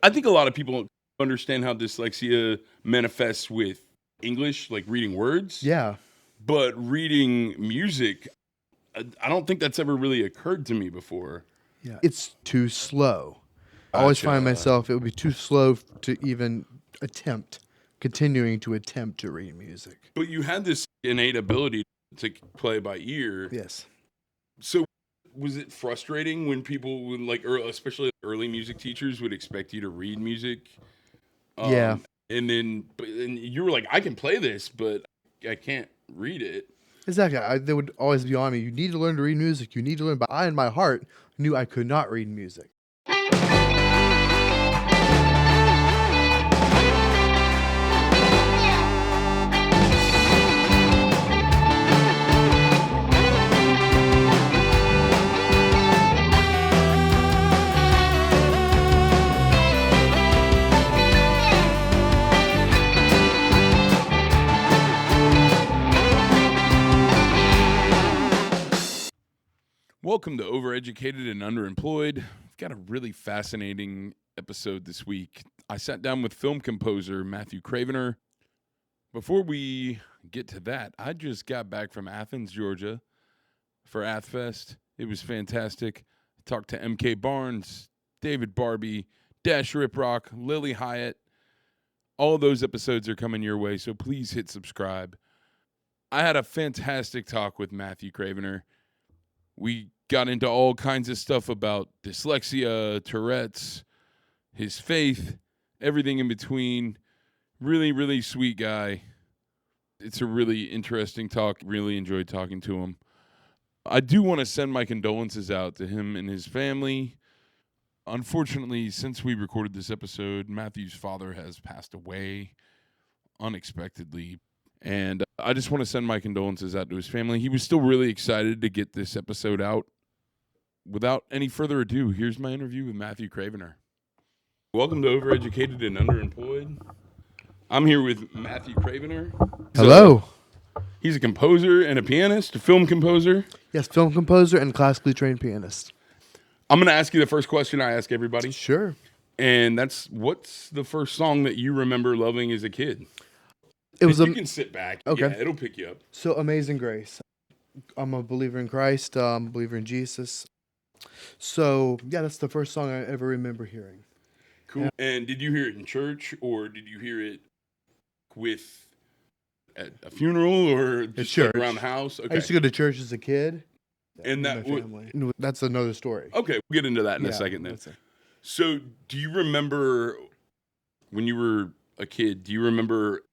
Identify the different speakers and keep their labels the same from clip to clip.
Speaker 1: I think a lot of people understand how dyslexia manifests with English, like reading words.
Speaker 2: Yeah.
Speaker 1: But reading music, I don't think that's ever really occurred to me before.
Speaker 2: Yeah. It's too slow. I always find myself, it would be too slow to even continuing to attempt to read music.
Speaker 1: But you had this innate ability to play by ear.
Speaker 2: Yes.
Speaker 1: So was it frustrating when people would especially early music teachers would expect you to read music?
Speaker 2: Yeah.
Speaker 1: And then you were like, I can play this, but I can't read it.
Speaker 2: Exactly. They would always be on me. You need to learn to read music. You need to learn. But I, in my heart, knew I could not read music.
Speaker 1: Welcome to Overeducated and Underemployed. We've got a really fascinating episode this week. I sat down with film composer Matthew Cravener. Before we get to that, I just got back from Athens, Georgia for AthFest. It was fantastic. I talked to MK Barnes, David Barbie, Dash Riprock, Lily Hyatt. All of those episodes are coming your way, so please hit subscribe. I had a fantastic talk with Matthew Cravener. We got into all kinds of stuff about dyslexia, Tourette's, his faith, everything in between. Really, really sweet guy. It's a really interesting talk. Really enjoyed talking to him. I do want to send my condolences out to him and his family. Unfortunately, since we recorded this episode, Matthew's father has passed away unexpectedly. And I just want to send my condolences out to his family. He was still really excited to get this episode out. Without any further ado, here's my interview with Matthew Cravener. Welcome to Overeducated and Underemployed. I'm here with Matthew Cravener.
Speaker 2: Hello.
Speaker 1: He's a composer and a pianist, a film composer.
Speaker 2: Yes, film composer and classically trained pianist.
Speaker 1: I'm going to ask you the first question I ask everybody.
Speaker 2: Sure.
Speaker 1: And that's, what's the first song that you remember loving as a kid? You can sit back.
Speaker 2: Okay.
Speaker 1: Yeah, it'll pick you up.
Speaker 2: So, Amazing Grace. I'm a believer in Christ. I'm a believer in Jesus. So, yeah, that's the first song I ever remember hearing.
Speaker 1: Cool. Yeah. And did you hear it in church, or did you hear it at a funeral, or just around the house? Okay.
Speaker 2: I used to go to church as a kid.
Speaker 1: And
Speaker 2: that's another story.
Speaker 1: Okay, we'll get into that in a second then. So, do you remember when you were a kid, do you remember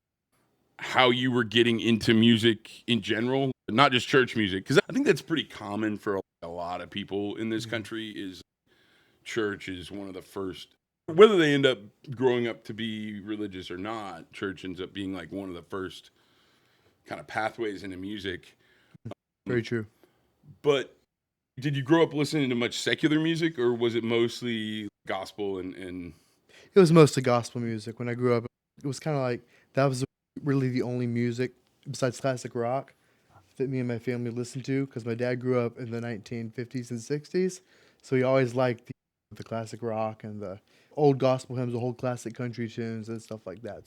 Speaker 1: how you were getting into music in general, not just church music? Because I think that's pretty common for a lot of people in this country. Is church is one of the first, whether they end up growing up to be religious or not, church ends up being like one of the first kind of pathways into music.
Speaker 2: Very true.
Speaker 1: But did you grow up listening to much secular music, or was it mostly gospel and
Speaker 2: It was mostly gospel music. When I grew up, it was kind of like that was really the only music besides classic rock that me and my family listened to, because my dad grew up in the 1950s and 60s, so he always liked the classic rock and the old gospel hymns, the old classic country tunes and stuff like that.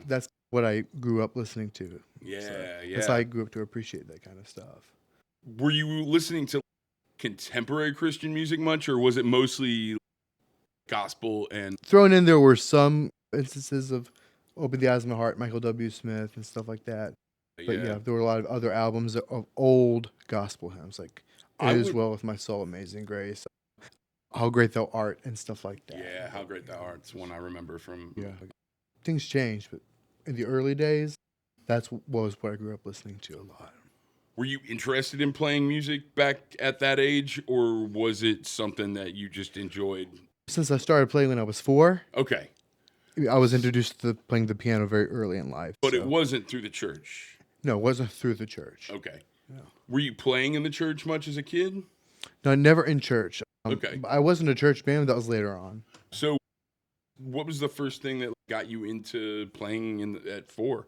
Speaker 2: That's what I grew up listening to. That's how I grew up to appreciate that kind of stuff.
Speaker 1: Were you listening to contemporary Christian music much, or was it mostly gospel? And
Speaker 2: thrown in there were some instances of Open the Eyes of My Heart, Michael W. Smith, and stuff like that. But yeah, there were a lot of other albums of old gospel hymns, like It Is Well With My Soul, Amazing Grace, How Great Thou Art, and stuff like that.
Speaker 1: Yeah, How Great Thou Art's one I remember from.
Speaker 2: Yeah, things changed, but in the early days, that was what I grew up listening to a lot.
Speaker 1: Were you interested in playing music back at that age, or was it something that you just enjoyed?
Speaker 2: Since I started playing when I was 4.
Speaker 1: Okay.
Speaker 2: I was introduced to playing the piano very early in life.
Speaker 1: But it wasn't through the church?
Speaker 2: No, it wasn't through the church.
Speaker 1: Okay.
Speaker 2: No.
Speaker 1: Were you playing in the church much as a kid?
Speaker 2: No, never in church.
Speaker 1: Okay.
Speaker 2: I was in a church band, that was later on.
Speaker 1: So what was the first thing that got you into playing at 4?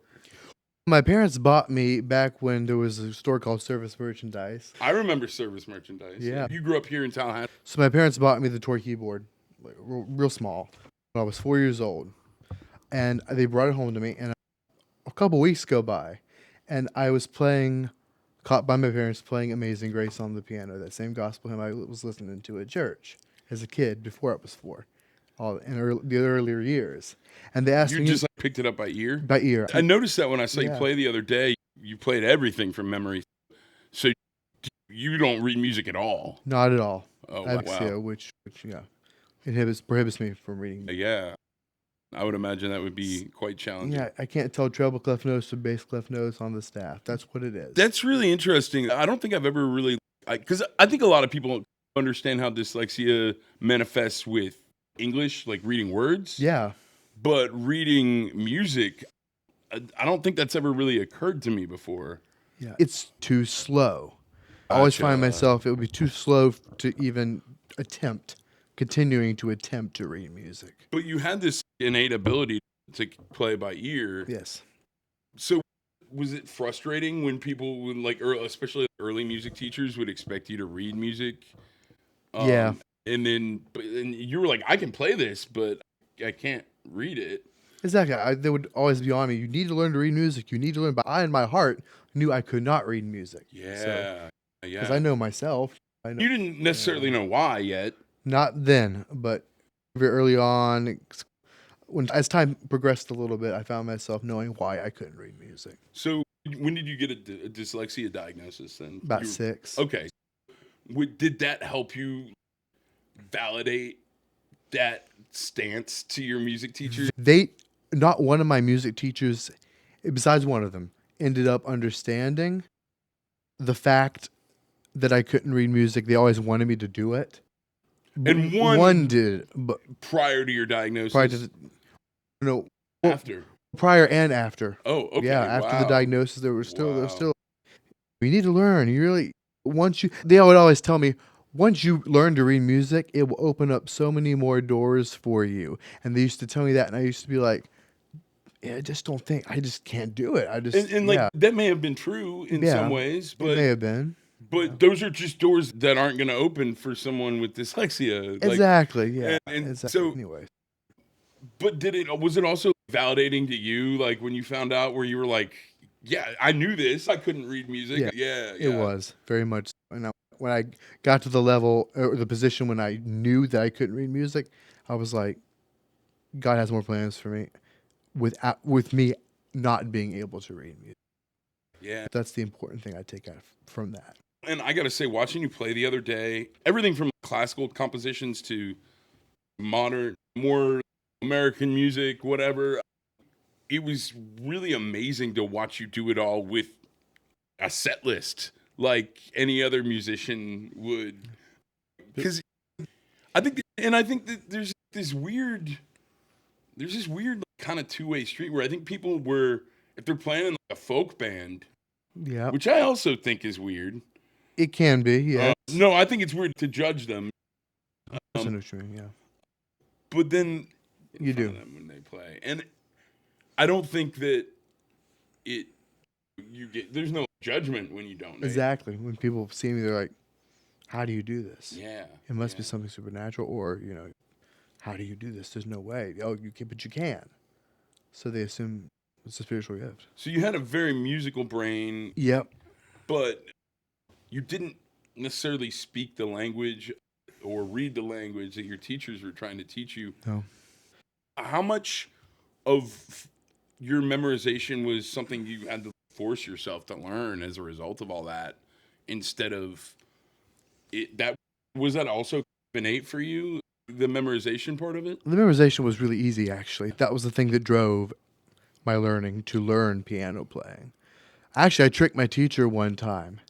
Speaker 2: My parents bought me back when there was a store called Service Merchandise.
Speaker 1: I remember Service Merchandise.
Speaker 2: Yeah.
Speaker 1: You grew up here in Tallahassee.
Speaker 2: So my parents bought me the toy keyboard, like real small. when I was 4 years old, and they brought it home to me, and a couple weeks go by, and I was caught by my parents playing Amazing Grace on the piano, that same gospel hymn I was listening to at church as a kid before I was 4, all in the earlier years. And they asked
Speaker 1: You
Speaker 2: me
Speaker 1: just like picked it up by ear?
Speaker 2: by ear.
Speaker 1: I noticed that when I saw you
Speaker 2: Yeah.
Speaker 1: play the other day, you played everything from memory. So you don't read music at all?
Speaker 2: Not at all.
Speaker 1: Oh,
Speaker 2: I have
Speaker 1: wow.
Speaker 2: dyslexia, which prohibits me from reading.
Speaker 1: Yeah. I would imagine that would be quite challenging.
Speaker 2: Yeah, I can't tell treble clef notes from bass clef notes on the staff. That's what it is.
Speaker 1: That's really interesting. I don't think I've ever really, because I think a lot of people understand how dyslexia manifests with English, like reading words.
Speaker 2: Yeah.
Speaker 1: But reading music, I don't think that's ever really occurred to me before.
Speaker 2: Yeah. It's too slow. I always find myself, it would be too slow to even continuing to attempt to read music.
Speaker 1: But you had this innate ability to play by ear.
Speaker 2: Yes.
Speaker 1: So was it frustrating when people would especially early music teachers would expect you to read music?
Speaker 2: Yeah.
Speaker 1: And you were like, I can play this, but I can't read it.
Speaker 2: Exactly. They would always be on me. You need to learn to read music. You need to learn. But I, in my heart, knew I could not read music.
Speaker 1: Yeah.
Speaker 2: Because I know myself.
Speaker 1: You didn't necessarily know why yet.
Speaker 2: Not then, but very early on, as time progressed a little bit, I found myself knowing why I couldn't read music.
Speaker 1: So when did you get a dyslexia diagnosis then?
Speaker 2: About 6.
Speaker 1: Okay. Did that help you validate that stance to your music teachers?
Speaker 2: Not one of my music teachers, besides one of them, ended up understanding the fact that I couldn't read music. They always wanted me to do it.
Speaker 1: And
Speaker 2: one did, but
Speaker 1: prior to your diagnosis? After?
Speaker 2: Prior and after.
Speaker 1: Oh, okay.
Speaker 2: Yeah, after the diagnosis, there was still, you need to learn. They would always tell me, once you learn to read music, it will open up so many more doors for you. And they used to tell me that, and I used to be like, yeah, I just can't do it.
Speaker 1: That may have been true in some ways, but
Speaker 2: it may have been.
Speaker 1: But those are just doors that aren't going to open for someone with dyslexia.
Speaker 2: Exactly. Yeah.
Speaker 1: Exactly.
Speaker 2: So, anyways.
Speaker 1: But was it also validating to you, like when you found out, where you were like, yeah, I knew this. I couldn't read music. Yeah.
Speaker 2: It was very much. And when I got to the level or the position when I knew that I couldn't read music, I was like, God has more plans for me with me not being able to read music.
Speaker 1: Yeah.
Speaker 2: That's the important thing I take out from that.
Speaker 1: And I got to say, watching you play the other day, everything from classical compositions to modern, more American music, whatever, it was really amazing to watch you do it all with a set list like any other musician would. Because I think that there's this weird kind of two-way street where I think people if they're playing in a folk band, which I also think is weird.
Speaker 2: It can be, yeah.
Speaker 1: No, I think it's weird to judge them.
Speaker 2: Yeah.
Speaker 1: But then
Speaker 2: you do
Speaker 1: them when they play, and I don't think that there's no judgment when you don't.
Speaker 2: Exactly. When people see me, they're like, "How do you do this?"
Speaker 1: Yeah,
Speaker 2: it must be something supernatural, or how do you do this? There's no way. Oh, you can, but you can. So they assume it's a spiritual gift.
Speaker 1: So you had a very musical brain.
Speaker 2: Yep.
Speaker 1: But you didn't necessarily speak the language or read the language that your teachers were trying to teach you.
Speaker 2: No.
Speaker 1: How much of your memorization was something you had to force yourself to learn as a result of all that, instead of it? Was that also innate for you, the memorization part of it?
Speaker 2: The memorization was really easy, actually. That was the thing that drove my learning to learn piano playing. Actually, I tricked my teacher one time.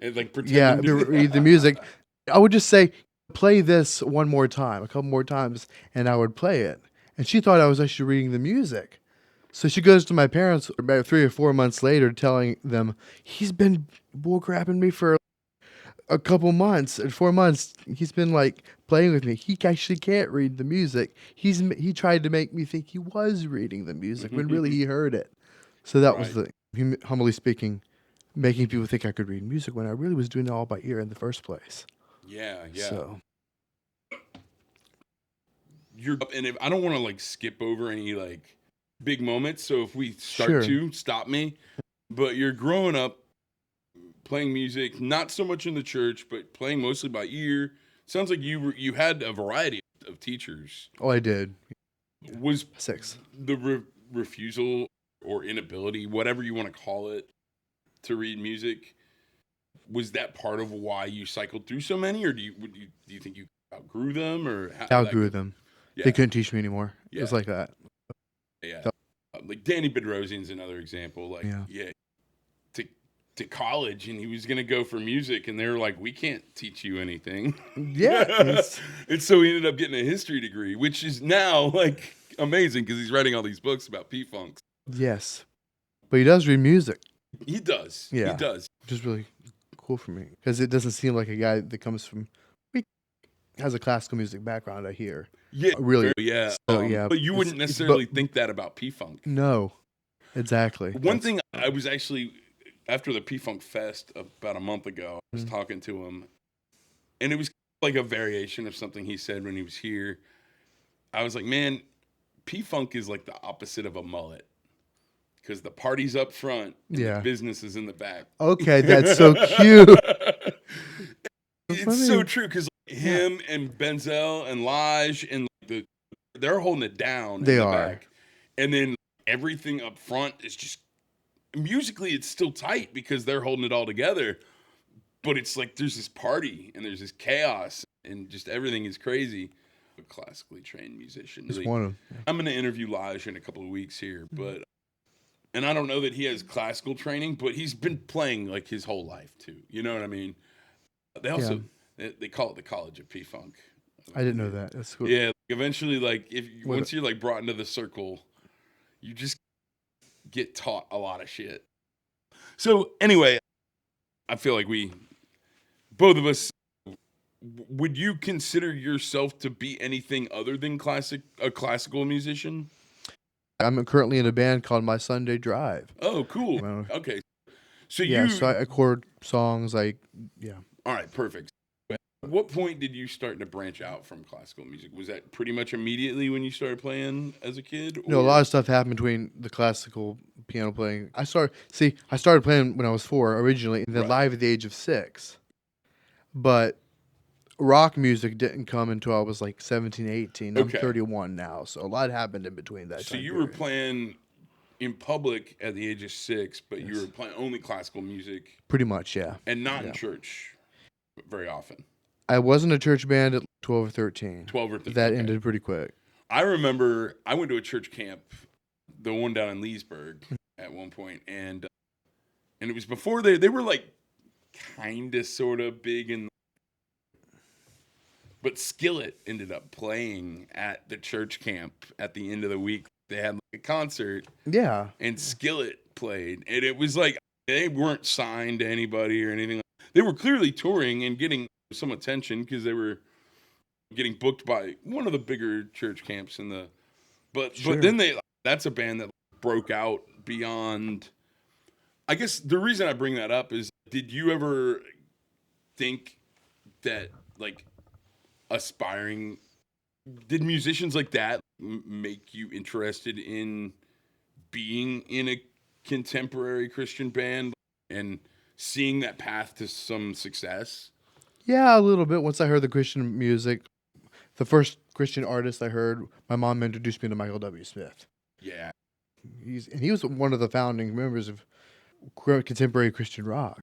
Speaker 1: And pretending
Speaker 2: to read the music. I would just say, play this one more time, a couple more times, and I would play it. And she thought I was actually reading the music. So she goes to my parents about 3 or 4 months later, telling them, he's been bullcrapping me for a couple months. In 4 months, he's been playing with me. He actually can't read the music. He tried to make me think he was reading the music when really he heard it. So that was humbly speaking, making people think I could read music when I really was doing it all by ear in the first place.
Speaker 1: Yeah.
Speaker 2: So
Speaker 1: and if I don't want to like skip over any like big moments, so if we start
Speaker 2: Sure.
Speaker 1: to stop me, but you're growing up playing music, not so much in the church, but playing mostly by ear. Sounds like you had a variety of teachers.
Speaker 2: Oh, I did.
Speaker 1: Was
Speaker 2: 6.
Speaker 1: the refusal or inability, whatever you want to call it, to read music, was that part of why you cycled through so many, or do you think you outgrew them, or
Speaker 2: Outgrew them?
Speaker 1: Yeah.
Speaker 2: They couldn't teach me anymore.
Speaker 1: Yeah.
Speaker 2: It was like that.
Speaker 1: Yeah, like Danny Bedrosian's another example. Like, to college, and he was gonna go for music, and they were like, "We can't teach you anything."
Speaker 2: Yeah.
Speaker 1: And so he ended up getting a history degree, which is now like amazing because he's writing all these books about P-Funks.
Speaker 2: Yes. But he does read music.
Speaker 1: He does.
Speaker 2: Yeah.
Speaker 1: He does.
Speaker 2: Which is really cool for me because it doesn't seem like a guy that comes from has a classical music background. I hear.
Speaker 1: Yeah.
Speaker 2: Really.
Speaker 1: Yeah.
Speaker 2: So, yeah.
Speaker 1: But you wouldn't necessarily think that about P-Funk.
Speaker 2: No. Exactly.
Speaker 1: One thing I was actually, after the P-Funk Fest about a month ago, I was talking to him, and it was like a variation of something he said when he was here. I was like, man, P-Funk is like the opposite of a mullet. Because the party's up front and the business is in the back.
Speaker 2: Okay, that's so cute.
Speaker 1: It's so true because him and Benzel and Lige and they're holding it down.
Speaker 2: They
Speaker 1: in the
Speaker 2: are.
Speaker 1: Back. And then everything up front is just musically it's still tight because they're holding it all together. But it's like there's this party and there's this chaos and just everything is crazy. A classically trained musician.
Speaker 2: Just one of them.
Speaker 1: I'm going to interview Lige in a couple of weeks here, but. And I don't know that he has classical training, but he's been playing like his whole life too. You know what I mean? They also they call it the College of P-Funk.
Speaker 2: I didn't know that. That's cool.
Speaker 1: Yeah, eventually, like once you're like brought into the circle, you just get taught a lot of shit. So anyway, I feel like both of us, would you consider yourself to be anything other than a classical musician?
Speaker 2: I'm currently in a band called My Sunday Drive.
Speaker 1: Oh, cool. Okay. So
Speaker 2: so I record songs All
Speaker 1: right, perfect. At what point did you start to branch out from classical music? Was that pretty much immediately when you started playing as a kid? Or?
Speaker 2: No, a lot of stuff happened between the classical piano playing. I started playing when I was 4 originally, and then live at the age of 6. But rock music didn't come until I was like 17, 18. I'm 31 now, so a lot happened in between that time.
Speaker 1: So you were playing in public at the age of 6, but you were playing only classical music?
Speaker 2: Pretty much, yeah.
Speaker 1: And not in church very often?
Speaker 2: I was in a church band at 12 or 13.
Speaker 1: 12 or 13.
Speaker 2: That ended pretty quick.
Speaker 1: I remember I went to a church camp, the one down in Leesburg at one point, and it was before they were like kind of sort of big in. But Skillet ended up playing at the church camp at the end of the week. They had like a concert.
Speaker 2: Yeah.
Speaker 1: And Skillet played. And it was like they weren't signed to anybody or anything. They were clearly touring and getting some attention because they were getting booked by one of the bigger church camps in the but then that's a band that broke out beyond. I guess the reason I bring that up is, did you ever think that like did musicians like that make you interested in being in a contemporary Christian band and seeing that path to some success? Yeah,
Speaker 2: a little bit. Once I heard the Christian music, the first Christian artist I heard, my mom introduced me to Michael W. Smith.
Speaker 1: Yeah.
Speaker 2: He was one of the founding members of contemporary Christian rock.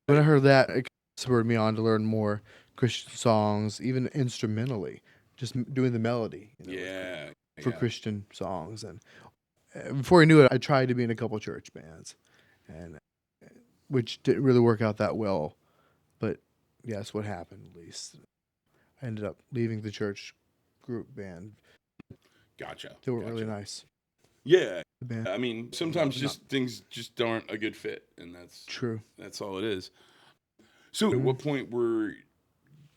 Speaker 2: When I heard that, it spurred me on to learn more Christian songs, even instrumentally, just doing the melody. For Christian songs. And before I knew it, I tried to be in a couple church bands, and which didn't really work out that well. But yeah, that's what happened. At least I ended up leaving the church group band.
Speaker 1: Gotcha.
Speaker 2: They were really nice.
Speaker 1: Yeah. I mean, sometimes things just aren't a good fit, and that's
Speaker 2: true.
Speaker 1: That's all it is. So at what point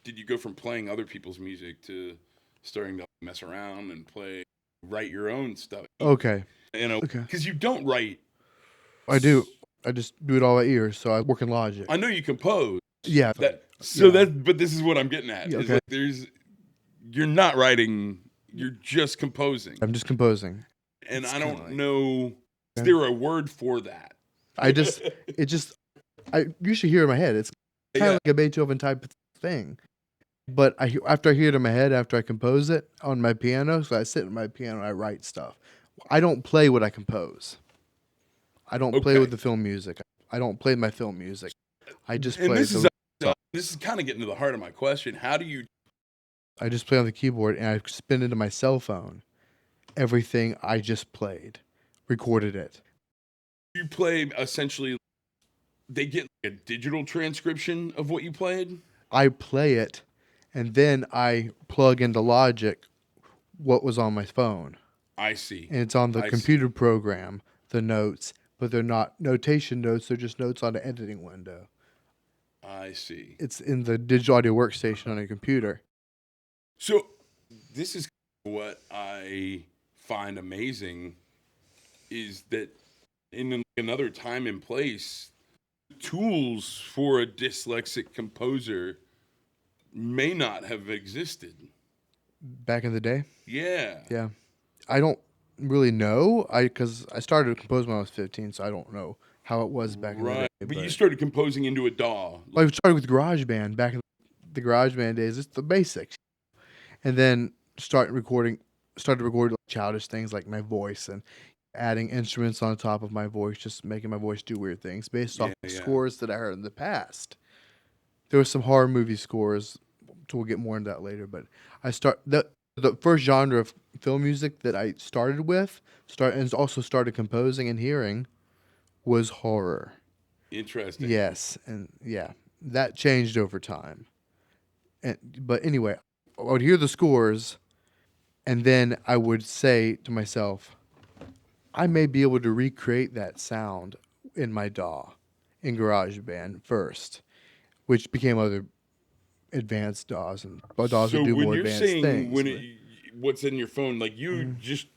Speaker 1: did you go from playing other people's music to starting to mess around and write your own stuff?
Speaker 2: Okay.
Speaker 1: Because you don't write.
Speaker 2: I do. I just do it all by ear, so I work in Logic.
Speaker 1: I know you compose.
Speaker 2: Yeah.
Speaker 1: But this is what I'm getting at.
Speaker 2: Okay.
Speaker 1: Like you're not writing You're just composing.
Speaker 2: I'm just composing.
Speaker 1: And
Speaker 2: It's
Speaker 1: I
Speaker 2: kinda
Speaker 1: don't
Speaker 2: like-
Speaker 1: know, is there a word for that?
Speaker 2: I usually hear it in my head. It's kind of like a Beethoven type of thing. But after I hear it in my head, after I compose it on my piano, so I sit at my piano and I write stuff. I don't play what I compose. I don't play with the film music. I don't play my film music. I just play.
Speaker 1: This is kind of getting to the heart of my question. How do you?
Speaker 2: I just play on the keyboard and I spin into my cell phone everything I just played, recorded it.
Speaker 1: You play essentially. They get like a digital transcription of what you played.
Speaker 2: I play it, and then I plug into Logic what was on my phone.
Speaker 1: I see.
Speaker 2: And it's on the computer program, the notes, but they're not notation notes. They're just notes on an editing window.
Speaker 1: I see.
Speaker 2: It's in the digital audio workstation on a computer.
Speaker 1: So this is what I find amazing is that in another time and place, tools for a dyslexic composer may not have existed.
Speaker 2: Back in the day?
Speaker 1: Yeah.
Speaker 2: Yeah. I don't really know. Because I started composing when I was 15, so I don't know how it was back in the day.
Speaker 1: But you started composing into a DAW.
Speaker 2: I started with GarageBand back in the GarageBand days. It's the basics. And then started recording childish things like my voice and adding instruments on top of my voice, just making my voice do weird things based off scores that I heard in the past. There were some horror movie scores. We'll get more into that later. But the first genre of film music that I started with, and also started composing and hearing, was horror.
Speaker 1: Interesting.
Speaker 2: Yes, and that changed over time. But anyway, I would hear the scores, and then I would say to myself, I may be able to recreate that sound in my DAW, in GarageBand first, which became other advanced DAWs, and DAWs would do more advanced things.
Speaker 1: What's in your phone, like you'll just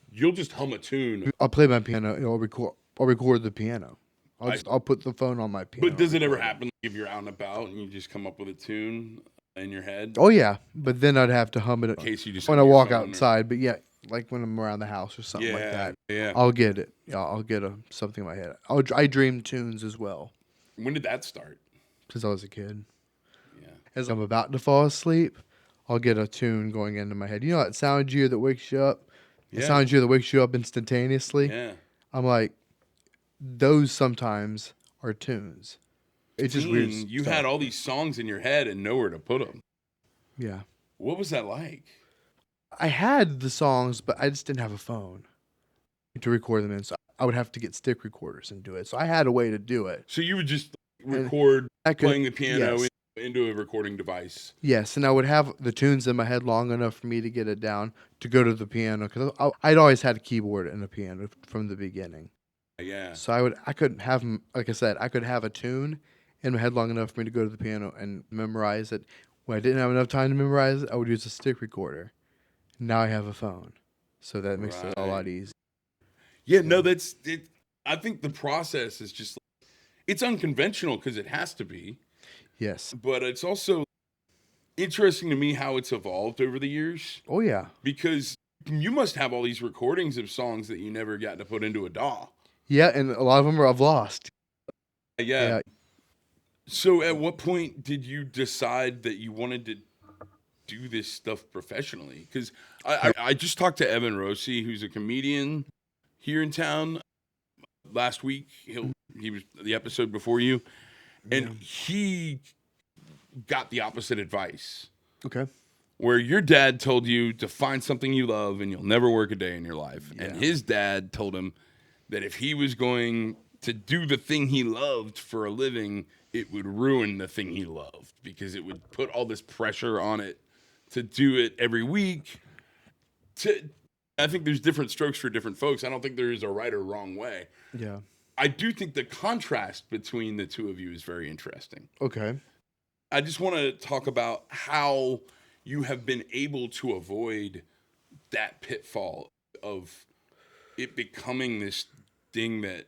Speaker 1: hum a tune.
Speaker 2: I'll play my piano. I'll record the piano. I'll put the phone on my piano.
Speaker 1: But does it ever happen if you're out and about and you just come up with a tune in your head?
Speaker 2: Oh yeah, but then I'd have to hum it
Speaker 1: in case you just
Speaker 2: when I walk outside. But yeah, like when I'm around the house or something like that.
Speaker 1: Yeah.
Speaker 2: I'll get it. Yeah, I'll get something in my head. I dream tunes as well.
Speaker 1: When did that start?
Speaker 2: Since I was a kid.
Speaker 1: Yeah.
Speaker 2: As I'm about to fall asleep, I'll get a tune going into my head. You know that sound gear that wakes you up? The sound gear that wakes you up instantaneously?
Speaker 1: Yeah.
Speaker 2: I'm like, those sometimes are tunes. It's just weird.
Speaker 1: You had all these songs in your head and nowhere to put them.
Speaker 2: Yeah.
Speaker 1: What was that like?
Speaker 2: I had the songs, but I just didn't have a phone to record them in. So I would have to get stick recorders and do it. So I had a way to do it.
Speaker 1: So you would just record playing the piano
Speaker 2: yes.
Speaker 1: into a recording device.
Speaker 2: Yes, and I would have the tunes in my head long enough for me to get it down to go to the piano. Because I'd always had a keyboard and a piano from the beginning.
Speaker 1: Yeah.
Speaker 2: So I could have, like I said, I could have a tune in my head long enough for me to go to the piano and memorize it. When I didn't have enough time to memorize it, I would use a stick recorder. Now I have a phone. So that makes it a lot easier.
Speaker 1: Yeah, no, that's it. I think the process is just, it's unconventional because it has to be.
Speaker 2: Yes.
Speaker 1: But it's also interesting to me how it's evolved over the years.
Speaker 2: Oh, yeah.
Speaker 1: Because you must have all these recordings of songs that you never got to put into a DAW.
Speaker 2: Yeah, and a lot of them I've lost.
Speaker 1: Yeah. So at what point did you decide that you wanted to do this stuff professionally? Because I just talked to Evan Rossi, who's a comedian here in town last week. He was the episode before you. And he got the opposite advice.
Speaker 2: Okay.
Speaker 1: Where your dad told you to find something you love and you'll never work a day in your life. Yeah. And his dad told him that if he was going to do the thing he loved for a living, it would ruin the thing he loved because it would put all this pressure on it to do it every week. I think there's different strokes for different folks. I don't think there is a right or wrong way.
Speaker 2: Yeah.
Speaker 1: I do think the contrast between the two of you is very interesting.
Speaker 2: Okay.
Speaker 1: I just want to talk about how you have been able to avoid that pitfall of it becoming this thing that,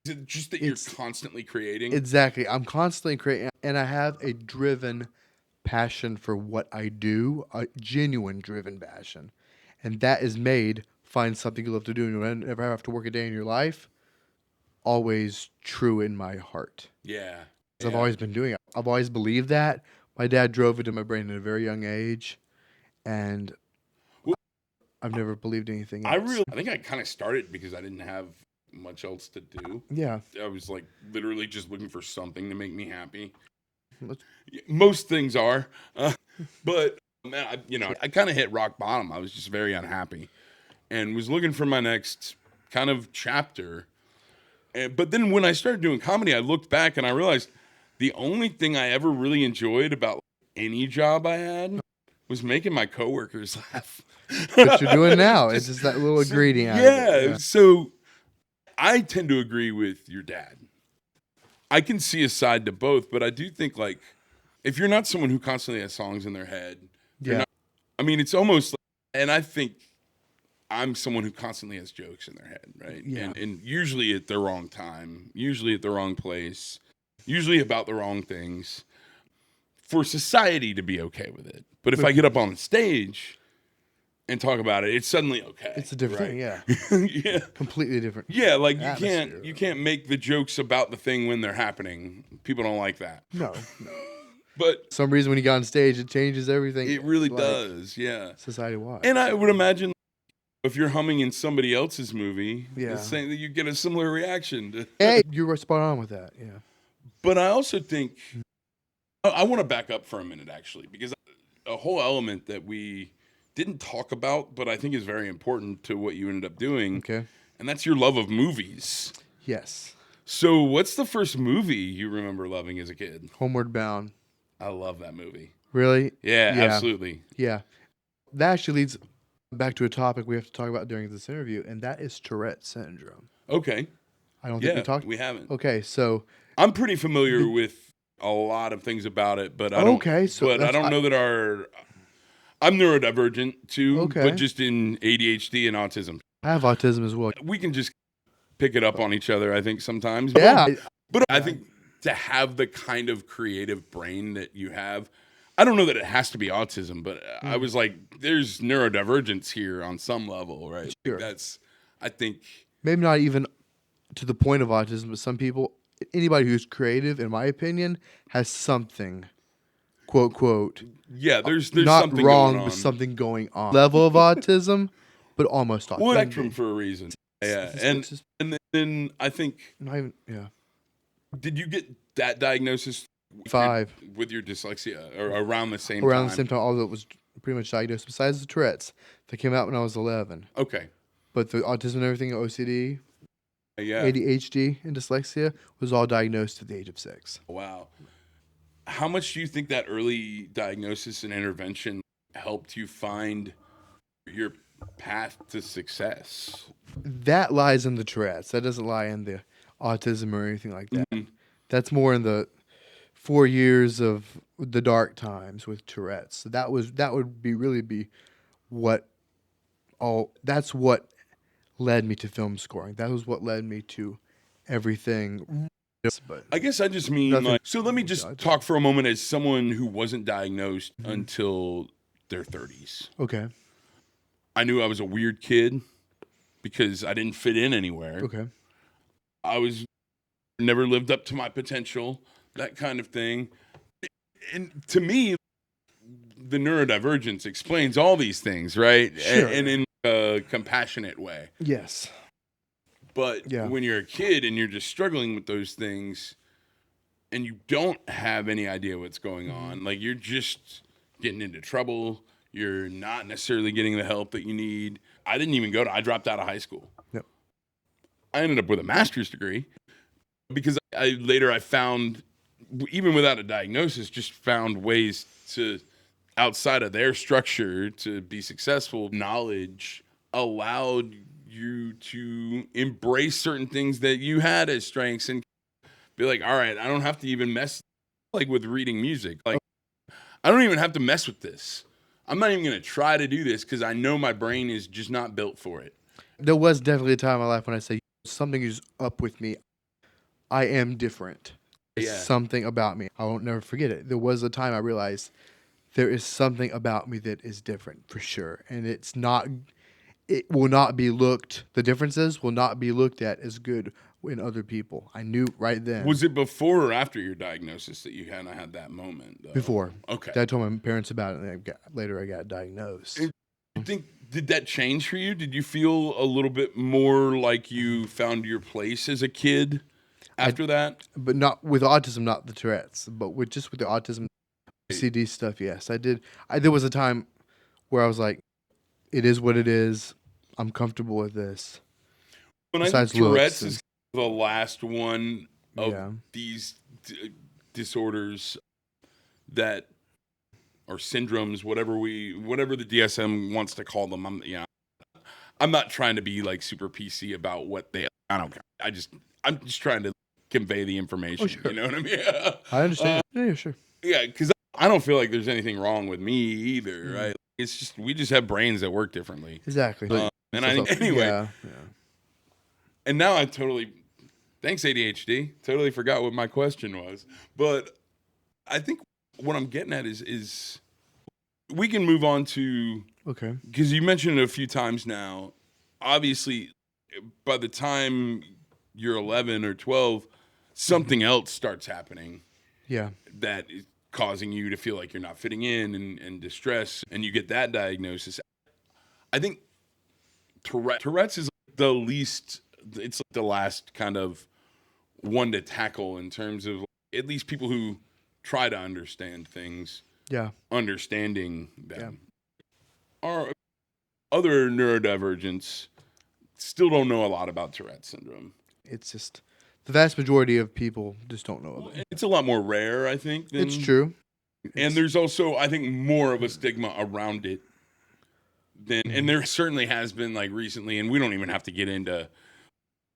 Speaker 1: is it just that you're constantly creating?
Speaker 2: Exactly. I'm constantly creating, and I have a driven passion for what I do, a genuine driven passion. and that is made, find something you love to do and you'll never have to work a day in your life, always true in my heart.
Speaker 1: Yeah.
Speaker 2: 'Cause I've always been doing it. I've always believed that. My dad drove it in my brain at a very young age, and I've never believed anything else.
Speaker 1: I think I kind of started because I didn't have much else to do.
Speaker 2: Yeah.
Speaker 1: I was like literally just looking for something to make me happy.
Speaker 2: Let's-
Speaker 1: Most things are, but man, I kind of hit rock bottom. I was just very unhappy and was looking for my next kind of chapter. But then when I started doing comedy, I looked back and I realized the only thing I ever really enjoyed about any job I had was making my coworkers laugh.
Speaker 2: What you're doing now is just that little ingredient.
Speaker 1: Yeah. So I tend to agree with your dad. I can see a side to both, but I do think like if you're not someone who constantly has songs in their head, it's almost like, and I think I'm someone who constantly has jokes in their head, right?
Speaker 2: Yeah.
Speaker 1: And usually at the wrong time, usually at the wrong place, usually about the wrong things for society to be okay with it. But if I get up on the stage and talk about it, it's suddenly okay.
Speaker 2: It's a different thing, yeah.
Speaker 1: Yeah.
Speaker 2: Completely different.
Speaker 1: Yeah, like
Speaker 2: atmosphere.
Speaker 1: you can't make the jokes about the thing when they're happening. People don't like that.
Speaker 2: No.
Speaker 1: But
Speaker 2: For some reason when you get on stage, it changes everything.
Speaker 1: it really does, yeah.
Speaker 2: Society-wide.
Speaker 1: And I would imagine if you're humming in somebody else's movie,
Speaker 2: Yeah.
Speaker 1: it's saying that you get a similar reaction to.
Speaker 2: Hey, you were spot on with that, yeah.
Speaker 1: But I also think I want to back up for a minute, actually, because a whole element that we didn't talk about, but I think is very important to what you ended up doing,
Speaker 2: Okay.
Speaker 1: and that's your love of movies.
Speaker 2: Yes.
Speaker 1: So what's the first movie you remember loving as a kid?
Speaker 2: Homeward Bound.
Speaker 1: I love that movie.
Speaker 2: Really?
Speaker 1: Yeah,
Speaker 2: Yeah.
Speaker 1: absolutely.
Speaker 2: Yeah. That actually leads back to a topic we have to talk about during this interview, and that is Tourette syndrome.
Speaker 1: Okay.
Speaker 2: I don't think we talked.
Speaker 1: We haven't.
Speaker 2: Okay, so
Speaker 1: I'm pretty familiar with a lot of things about it, but I don't.
Speaker 2: Okay, so
Speaker 1: but I don't know that I'm neurodivergent too,
Speaker 2: Okay.
Speaker 1: but just in ADHD and autism.
Speaker 2: I have autism as well.
Speaker 1: We can just pick it up on each other, I think, sometimes.
Speaker 2: Yeah.
Speaker 1: But I think to have the kind of creative brain that you have, I don't know that it has to be autism, but I was like, there's neurodivergence here on some level, right?
Speaker 2: Sure.
Speaker 1: I think.
Speaker 2: Maybe not even to the point of autism, but some people, anybody who's creative, in my opinion, has something, quote, quote,
Speaker 1: Yeah, there's
Speaker 2: not
Speaker 1: something
Speaker 2: wrong,
Speaker 1: going on.
Speaker 2: but something going on. Level of autism, but almost autism.
Speaker 1: Well, spectrum for a reason. Yeah,
Speaker 2: It's just
Speaker 1: and then I think,
Speaker 2: not even, yeah.
Speaker 1: did you get that diagnosis
Speaker 2: 5.
Speaker 1: with your dyslexia or around the same
Speaker 2: Around
Speaker 1: time?
Speaker 2: the same time, all that was pretty much diagnosed, besides the Tourette's, that came out when I was 11.
Speaker 1: Okay.
Speaker 2: But the autism and everything, OCD,
Speaker 1: Yeah.
Speaker 2: ADHD, and dyslexia was all diagnosed at the age of 6.
Speaker 1: Wow. How much do you think that early diagnosis and intervention helped you find your path to success?
Speaker 2: That lies in the Tourette's. That doesn't lie in the autism or anything like that.
Speaker 1: Mhm.
Speaker 2: That's more in the 4 years of the dark times with Tourette's. So that would be what that's what led me to film scoring. That was what led me to everything. But
Speaker 1: I guess I just mean
Speaker 2: Nothing-
Speaker 1: so let me just talk for a moment as someone who wasn't diagnosed until their 30s.
Speaker 2: okay,
Speaker 1: I knew I was a weird kid because I didn't fit in anywhere.
Speaker 2: okay,
Speaker 1: I was never lived up to my potential, that kind of thing. And to me, the neurodivergence explains all these things, right?
Speaker 2: Sure.
Speaker 1: And in a compassionate way.
Speaker 2: yes,
Speaker 1: But
Speaker 2: Yeah.
Speaker 1: when you're a kid and you're just struggling with those things and you don't have any idea what's going on, like you're just getting into trouble, you're not necessarily getting the help that you need. I didn't even I dropped out of high school.
Speaker 2: Yep.
Speaker 1: I ended up with a master's degree because I found, even without a diagnosis, just found ways to, outside of their structure, to be successful. Knowledge allowed you to embrace certain things that you had as strengths and be like, all right, I don't have to even mess like with reading music. Like, I don't even have to mess with this. I'm not even going to try to do this because I know my brain is just not built for it.
Speaker 2: there was definitely a time in my life when I say something is up with me. I am different. There's
Speaker 1: Yeah.
Speaker 2: something about me. I won't never forget it. There was a time I realized there is something about me that is different for sure, and it's not it will not be looked. The differences will not be looked at as good in other people. I knew right then.
Speaker 1: Was it before or after your diagnosis that you kind of had that moment? Though?
Speaker 2: Before?
Speaker 1: Okay.
Speaker 2: I told my parents about it, and later I got diagnosed.
Speaker 1: You think did that change for you? Did you feel a little bit more like you found your place as a kid after that?
Speaker 2: But not with autism, not the Tourette's, but with the autism CD stuff. Yes, I did. There was a time where I was like, "It is what it is. I'm comfortable with this."
Speaker 1: When I think Tourette's is the last one of these disorders that or syndromes, whatever the DSM wants to call them. I'm not trying to be like super PC about what they. I don't care. I'm just trying to convey the information.
Speaker 2: Oh, sure.
Speaker 1: You know what I mean?
Speaker 2: I understand. Yeah, sure.
Speaker 1: Yeah, because I don't feel like there's anything wrong with me either, right? It's just we just have brains that work differently.
Speaker 2: Exactly.
Speaker 1: And I think anyway.
Speaker 2: Yeah.
Speaker 1: And now thanks ADHD, totally forgot what my question was. But I think what I'm getting at is we can move on to,
Speaker 2: okay,
Speaker 1: because you mentioned it a few times now. Obviously, by the time you're 11 or 12, something else starts happening.
Speaker 2: Yeah.
Speaker 1: That is causing you to feel like you're not fitting in and distress, and you get that diagnosis. I think Tourette's is the least, it's like the last kind of one to tackle in terms of at least people who try to understand things.
Speaker 2: Yeah.
Speaker 1: Understanding them. Our other neurodivergence still don't know a lot about Tourette syndrome.
Speaker 2: It's just the vast majority of people just don't know about it.
Speaker 1: It's a lot more rare, I think.
Speaker 2: It's true.
Speaker 1: And there's also, I think, more of a stigma around it and there certainly has been like recently, and we don't even have to get into.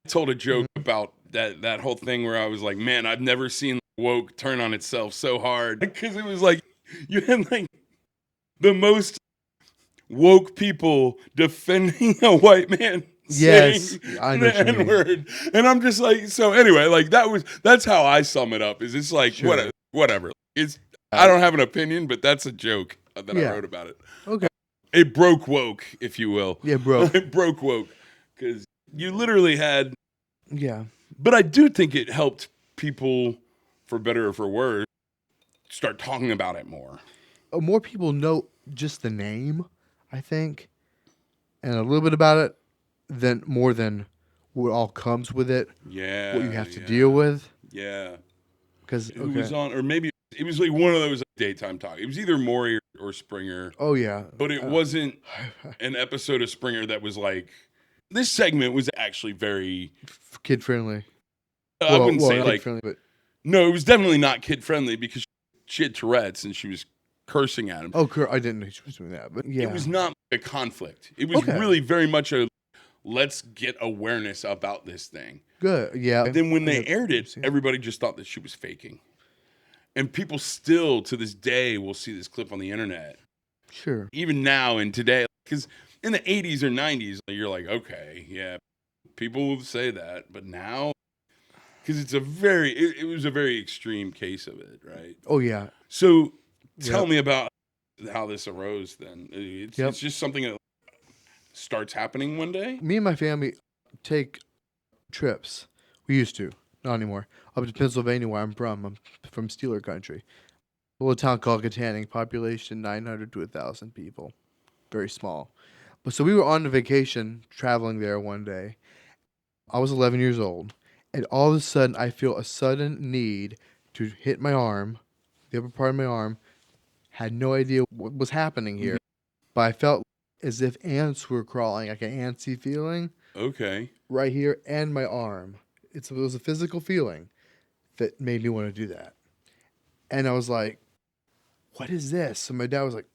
Speaker 1: I told a joke about that whole thing where I was like, man, I've never seen woke turn on itself so hard, because it was like you had like the most woke people defending a white man saying
Speaker 2: I know
Speaker 1: the N-word. And I'm just like, so anyway, like that's how I sum it up. Is it's like whatever. I don't have an opinion, but that's a joke that I wrote about it.
Speaker 2: Okay.
Speaker 1: It broke woke, if you will.
Speaker 2: Yeah, bro.
Speaker 1: It broke woke because you literally had.
Speaker 2: Yeah.
Speaker 1: But I do think it helped people, for better or for worse, start talking about it more.
Speaker 2: More people know just the name, I think, and a little bit about it more than what all comes with it.
Speaker 1: Yeah.
Speaker 2: What you have to deal with.
Speaker 1: Yeah.
Speaker 2: Because
Speaker 1: it was on, or maybe it was like one of those daytime talk. It was either Maury or Springer.
Speaker 2: Oh yeah.
Speaker 1: But it wasn't an episode of Springer that was like. This segment was actually very
Speaker 2: kid friendly.
Speaker 1: I wouldn't say like
Speaker 2: friendly, but
Speaker 1: no, it was definitely not kid friendly because she had Tourette's and she was cursing at him.
Speaker 2: Oh, I didn't know she was doing that, but yeah,
Speaker 1: it was not a conflict. It was really very much a let's get awareness about this thing.
Speaker 2: Good, yeah.
Speaker 1: But then when they aired it, everybody just thought that she was faking, and people still to this day will see this clip on the internet.
Speaker 2: Sure. Even
Speaker 1: now and today, because in the 80s or 90s, you're like, okay, yeah, people will say that, but now. Because it's it was a very extreme case of it, right?
Speaker 2: Oh, yeah.
Speaker 1: So tell me about how this arose then. It's just something that starts happening one day?
Speaker 2: Me and my family take trips. We used to. Not anymore. Up to Pennsylvania, where I'm from. I'm from Steeler country. A little town called Katanning. Population 900 to 1,000 people. Very small. But so we were on a vacation traveling there one day. I was 11 years old. And all of a sudden, I feel a sudden need to hit my arm, the upper part of my arm. Had no idea what was happening here. But I felt as if ants were crawling, like an antsy feeling.
Speaker 1: Okay.
Speaker 2: Right here and my arm. It was a physical feeling that made me want to do that. And I was like, what is this? And my dad was like,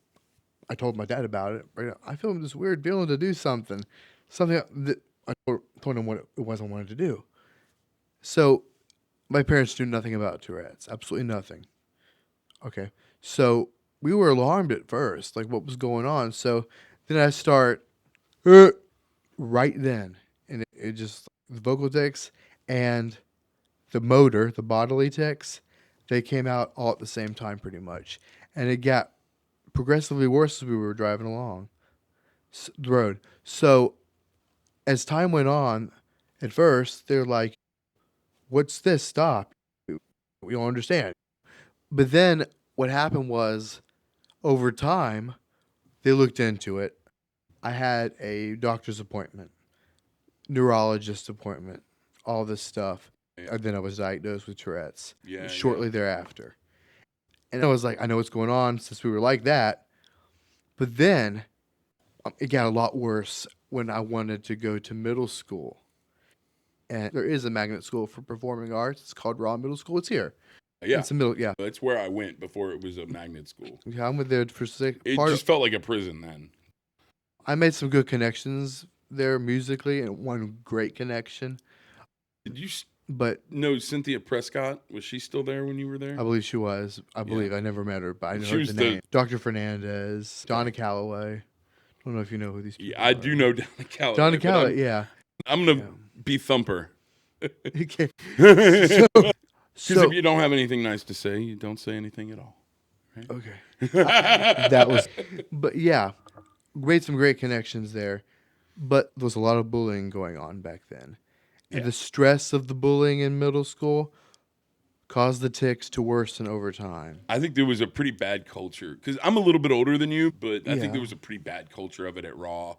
Speaker 2: I told my dad about it. Right? I feel this weird feeling to do something. Something that I told him what it was I wanted to do. So, my parents knew nothing about Tourette's, absolutely nothing. Okay, so we were alarmed at first, like what was going on. So then I start right then, and it just the vocal tics and the motor, the bodily tics, they came out all at the same time, pretty much, and it got progressively worse as we were driving along. The road. So as time went on, at first they're like, "What's this? Stop! We don't understand." But then what happened was, over time, they looked into it. I had a doctor's appointment, neurologist appointment, all this stuff.
Speaker 1: Yeah.
Speaker 2: And then I was diagnosed with Tourette's
Speaker 1: Yeah,
Speaker 2: shortly thereafter. And I was like, I know what's going on since we were like that. But then it got a lot worse when I wanted to go to middle school. And there is a magnet school for performing arts. It's called Raw Middle School. It's here.
Speaker 1: Yeah.
Speaker 2: It's a middle, yeah.
Speaker 1: That's where I went before it was a magnet school.
Speaker 2: Yeah, I went there for
Speaker 1: It just felt like a prison then.
Speaker 2: I made some good connections there musically, and one great connection.
Speaker 1: Did you
Speaker 2: But
Speaker 1: know Cynthia Prescott? Was she still there when you were there?
Speaker 2: I believe she was. I believe. I never met her, but I know
Speaker 1: She was
Speaker 2: the name. Dr. Fernandez, Donna Calloway. I don't know if you know who these people are.
Speaker 1: I do know Donna Calloway.
Speaker 2: Donna Calloway, yeah.
Speaker 1: I'm going to be Thumper.
Speaker 2: Okay.
Speaker 1: Because if you don't have anything nice to say, you don't say anything at all. Right?
Speaker 2: Okay. That was, but yeah, made some great connections there. But there was a lot of bullying going on back then. And the stress of the bullying in middle school caused the tics to worsen over time.
Speaker 1: I think there was a pretty bad culture. Because I'm a little bit older than you, but I think
Speaker 2: Yeah.
Speaker 1: there was a pretty bad culture of it at Raw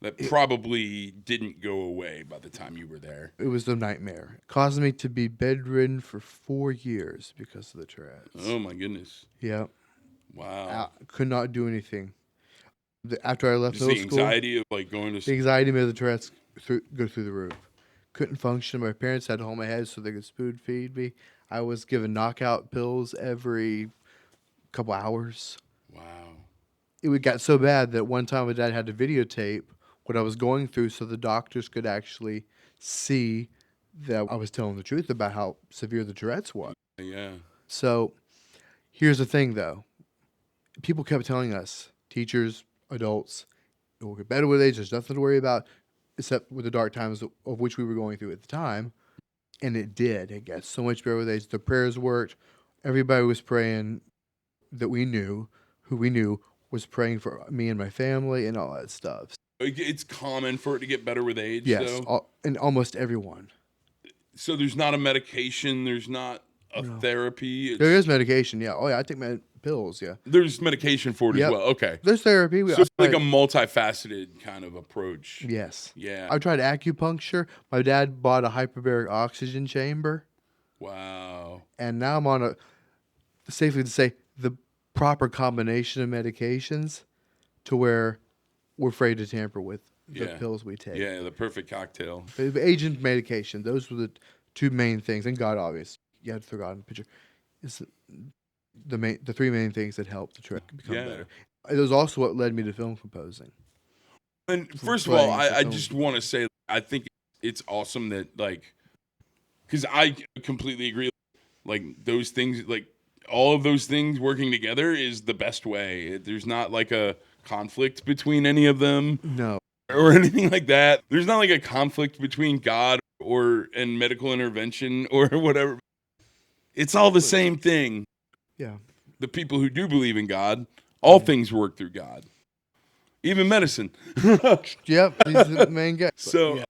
Speaker 1: that probably didn't go away by the time you were there.
Speaker 2: It was a nightmare. It caused me to be bedridden for 4 years because of the Tourette's.
Speaker 1: Oh, my goodness.
Speaker 2: Yeah.
Speaker 1: Wow.
Speaker 2: I could not do anything. After I left
Speaker 1: Just
Speaker 2: middle
Speaker 1: the
Speaker 2: school,
Speaker 1: anxiety of like going to
Speaker 2: the anxiety made the Tourette's go through the roof. Couldn't function. My parents had to hold my head so they could spoon feed me. I was given knockout pills every couple hours.
Speaker 1: Wow.
Speaker 2: It got so bad that one time my dad had to videotape what I was going through so the doctors could actually see that I was telling the truth about how severe the Tourette's was.
Speaker 1: Yeah.
Speaker 2: So here's the thing, though. People kept telling us, teachers, adults, it will get better with age. There's nothing to worry about, except with the dark times of which we were going through at the time. And it did. It got so much better with age. The prayers worked. Everybody was praying that we knew, who we knew, was praying for me and my family and all that stuff.
Speaker 1: It's common for it to get better with age,
Speaker 2: Yes,
Speaker 1: though.
Speaker 2: and almost everyone.
Speaker 1: So there's not a medication. There's not a therapy.
Speaker 2: There is medication, yeah. Oh, yeah, I take my pills, yeah.
Speaker 1: There's medication for it as well. Okay.
Speaker 2: There's therapy.
Speaker 1: So it's like a multifaceted kind of approach.
Speaker 2: Yes.
Speaker 1: Yeah.
Speaker 2: I tried acupuncture. My dad bought a hyperbaric oxygen chamber.
Speaker 1: Wow.
Speaker 2: And now I'm on safely to say, the proper combination of medications to where we're afraid to tamper with the pills we take.
Speaker 1: Yeah, the perfect cocktail.
Speaker 2: The agent medication, those were the two main things. And God, obvious. You have to throw God in the picture. It's the three main things that help the track become better. It was also what led me to film composing.
Speaker 1: And first of all, I just want to say, I think it's awesome that, like, because I completely agree. Like, those things, like, all of those things working together is the best way. There's not, like, a conflict between any of them.
Speaker 2: No.
Speaker 1: Or anything like that. There's not, like, a conflict between God and medical intervention or whatever. It's all the same thing.
Speaker 2: Yeah.
Speaker 1: The people who do believe in God, all things work through God. Even medicine.
Speaker 2: Yep, he's the main guy.
Speaker 1: So,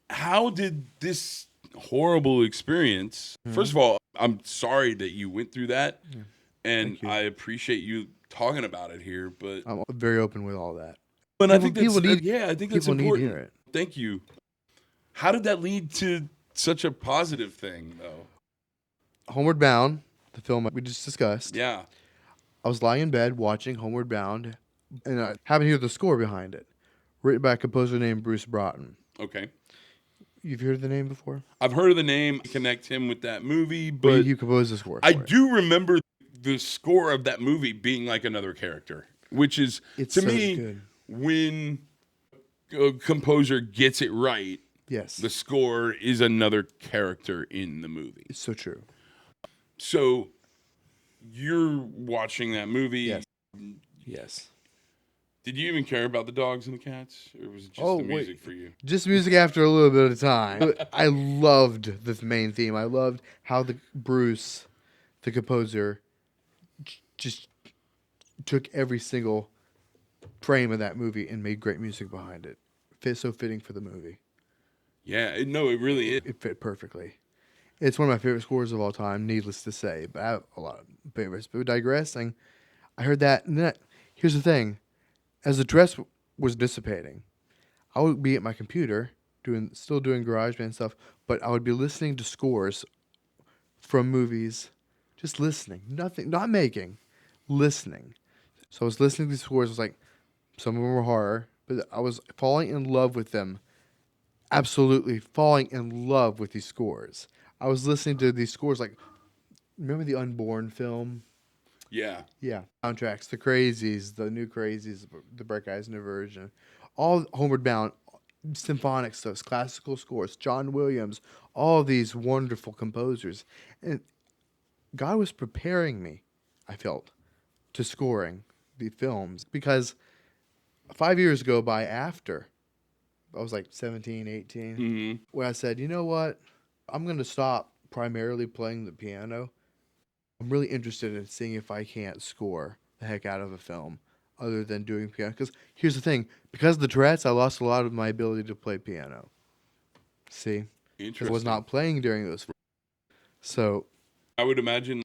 Speaker 1: how did this horrible experience... First of all, I'm sorry that you went through that. Yeah. And I appreciate you talking about it here, but...
Speaker 2: I'm very open with all that.
Speaker 1: But I think that's important.
Speaker 2: Need to hear it.
Speaker 1: Thank you. How did that lead to such a positive thing, though?
Speaker 2: Homeward Bound, the film we just discussed.
Speaker 1: Yeah.
Speaker 2: I was lying in bed watching Homeward Bound, and I happened to hear the score behind it, written by a composer named Bruce Broughton.
Speaker 1: Okay.
Speaker 2: You've heard the name before?
Speaker 1: I've heard of the name. I connect him with that movie, but
Speaker 2: he composed the score.
Speaker 1: I do remember the score of that movie being like another character, which is, to me, good. When a composer gets it right,
Speaker 2: yes,
Speaker 1: the score is another character in the movie.
Speaker 2: It's so true.
Speaker 1: So you're watching that movie.
Speaker 2: Yes. Yes.
Speaker 1: Did you even care about the dogs and the cats? Or was it just the music for you?
Speaker 2: Just music after a little bit of time. I loved the main theme. I loved how Bruce, the composer, just took every single frame of that movie and made great music behind it. So fitting for the movie.
Speaker 1: Yeah, it really is.
Speaker 2: It fit perfectly. It's one of my favorite scores of all time, needless to say. But I have a lot of favorites. But digressing, I heard that. And then, here's the thing. As the dress was dissipating, I would be at my computer, still doing GarageBand stuff, but I would be listening to scores from movies, just listening. Nothing, not making, listening. So I was listening to these scores. It was like, some of them were horror, but I was falling in love with them. Absolutely falling in love with these scores. I was listening to these scores like, remember the Unborn film?
Speaker 1: Yeah.
Speaker 2: Yeah. Soundtracks, the Crazies, the new Crazies, the Breck Eisner version, all Homeward Bound, symphonic stuff, classical scores, John Williams, all of these wonderful composers. And God was preparing me, I felt, to scoring the films because 5 years go by after I was like 17, 18, where I said, you know what? I'm going to stop primarily playing the piano. I'm really interested in seeing if I can't score the heck out of a film other than doing piano. Because here's the thing. Because of the Tourette's, I lost a lot of my ability to play piano. See? Because I was not playing during those. So
Speaker 1: I would imagine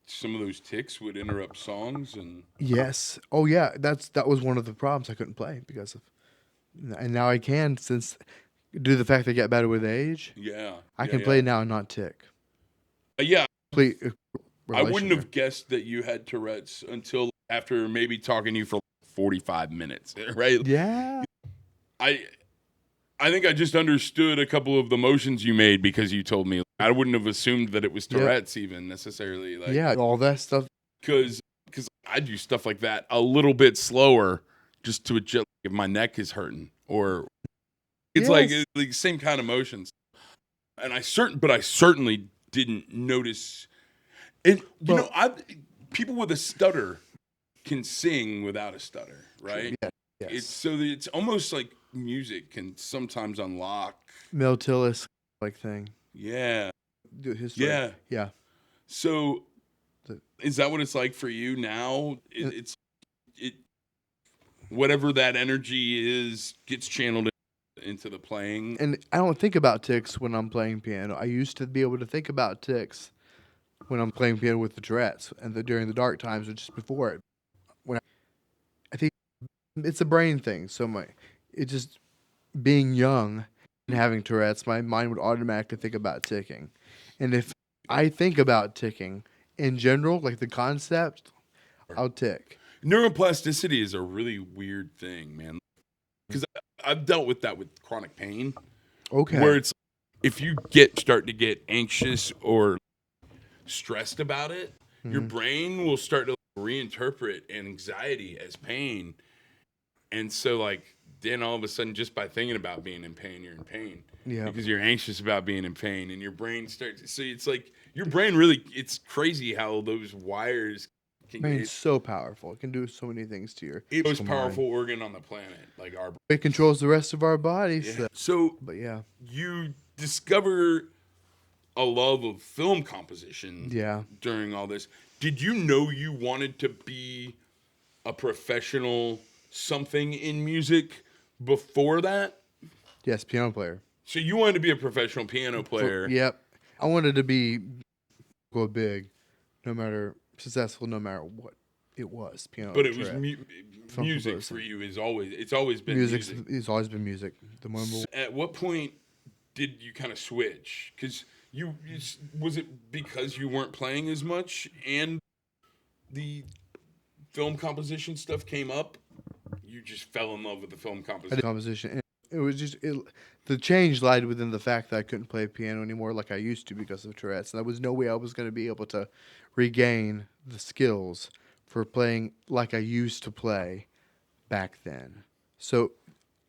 Speaker 1: some of those tics would interrupt songs and...
Speaker 2: Yes. Oh, yeah. That was one of the problems I couldn't play because of... And now I can, since due to the fact that I get better with age.
Speaker 1: Yeah.
Speaker 2: I can play now and not tick.
Speaker 1: Yeah.
Speaker 2: I
Speaker 1: wouldn't have guessed that you had Tourette's until after maybe talking to you for 45 minutes, right?
Speaker 2: Yeah.
Speaker 1: I think I just understood a couple of the motions you made because you told me. I wouldn't have assumed that it was Tourette's even necessarily. Like,
Speaker 2: yeah, all that stuff.
Speaker 1: Because I do stuff like that a little bit slower just to adjust if my neck is hurting or it's like same kind of motions. And I certainly didn't notice. And people with a stutter can sing without a stutter, right?
Speaker 2: Yeah. Yes.
Speaker 1: It's almost like music can sometimes unlock
Speaker 2: Mel Tillis like thing.
Speaker 1: Yeah.
Speaker 2: History. Yeah.
Speaker 1: So is that what it's like for you now? It's whatever that energy is gets channeled into the playing.
Speaker 2: And I don't think about tics when I'm playing piano. I used to be able to think about tics when I'm playing piano with the Tourette's and during the dark times or just before it. I think it's a brain thing. So it just being young and having Tourette's, my mind would automatically think about ticking. And if I think about ticking in general, like the concept, I'll tick.
Speaker 1: Neuroplasticity is a really weird thing, man. Because I've dealt with that with chronic pain.
Speaker 2: Okay.
Speaker 1: Where it's if you start to get anxious or stressed about it, your brain will start to reinterpret anxiety as pain. And so then all of a sudden, just by thinking about being in pain, you're in pain.
Speaker 2: Yeah.
Speaker 1: Because you're anxious about being in pain and your brain starts. So it's like your brain really, it's crazy how those wires can get.
Speaker 2: It's so powerful. It can do so many things to your.
Speaker 1: It's the most powerful organ on the planet. Like our brain.
Speaker 2: It controls the rest of our bodies.
Speaker 1: Yeah. So,
Speaker 2: but yeah.
Speaker 1: You discover a love of film composition during all this. Did you know you wanted to be a professional something in music before that?
Speaker 2: Yes, piano player.
Speaker 1: So you wanted to be a professional piano player.
Speaker 2: Yep. I wanted to go big, successful, no matter what it was. Piano.
Speaker 1: But it was music for you. It's always been music.
Speaker 2: It's always been music.
Speaker 1: At what point did you kind of switch? Because was it because you weren't playing as much and the film composition stuff came up? You just fell in love with the film composition.
Speaker 2: It was just the change lied within the fact that I couldn't play piano anymore like I used to because of Tourette's. And there was no way I was going to be able to regain the skills for playing like I used to play back then. So,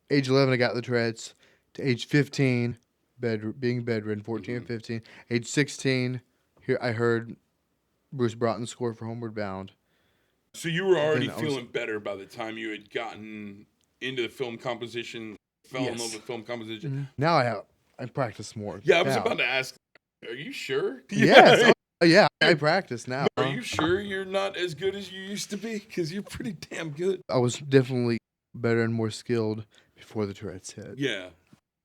Speaker 2: age 11, I got the Tourette's. To age 15, being bedridden, 14 and 15. Age 16, here I heard Bruce Broughton score for Homeward Bound.
Speaker 1: So you were already feeling better by the time you had gotten into the film composition, fell in love with film composition.
Speaker 2: Now I practice more.
Speaker 1: Yeah, I was about to ask, are you sure?
Speaker 2: Yes. Oh, yeah, I practice now.
Speaker 1: Are you sure you're not as good as you used to be? Because you're pretty damn good.
Speaker 2: I was definitely better and more skilled before the Tourette's hit.
Speaker 1: Yeah.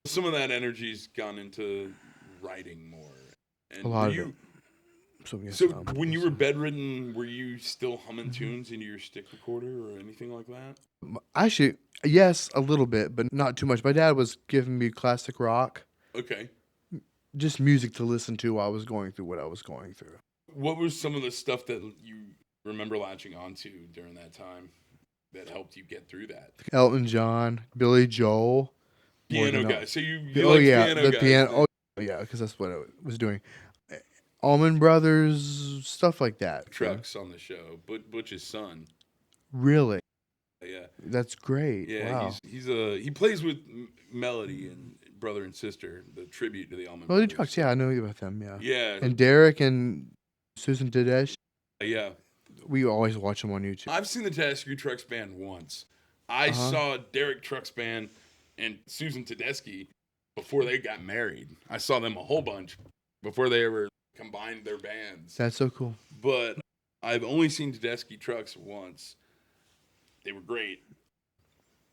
Speaker 1: Some of that energy's gone into writing more. And
Speaker 2: A lot of it.
Speaker 1: So when you were bedridden, were you still humming tunes into your stick recorder or anything like that?
Speaker 2: Actually, yes, a little bit, but not too much. My dad was giving me classic rock.
Speaker 1: Okay.
Speaker 2: Just music to listen to while I was going through what I was going through.
Speaker 1: What was some of the stuff that you remember latching onto during that time that helped you get through that?
Speaker 2: Elton John, Billy Joel.
Speaker 1: Piano guy. So you
Speaker 2: oh,
Speaker 1: like
Speaker 2: yeah,
Speaker 1: piano
Speaker 2: the
Speaker 1: guys.
Speaker 2: piano. Oh, yeah, because that's what I was doing. Allman Brothers, stuff like that.
Speaker 1: Trucks on the show. Butch's son.
Speaker 2: Really?
Speaker 1: Yeah.
Speaker 2: That's great.
Speaker 1: Yeah,
Speaker 2: wow.
Speaker 1: he plays with Melody and Brother and Sister, the tribute to the Allman
Speaker 2: Melody
Speaker 1: Brothers.
Speaker 2: Trucks, yeah, I know about them, yeah.
Speaker 1: Yeah.
Speaker 2: And Derek and Susan Tedeschi.
Speaker 1: Yeah.
Speaker 2: We always watch them on YouTube.
Speaker 1: I've seen the Tedeschi Trucks Band once. I saw Derek Trucks Band and Susan Tedeschi before they got married. I saw them a whole bunch before they ever combined their bands.
Speaker 2: That's so cool.
Speaker 1: But I've only seen Tedeschi Trucks once. They were great.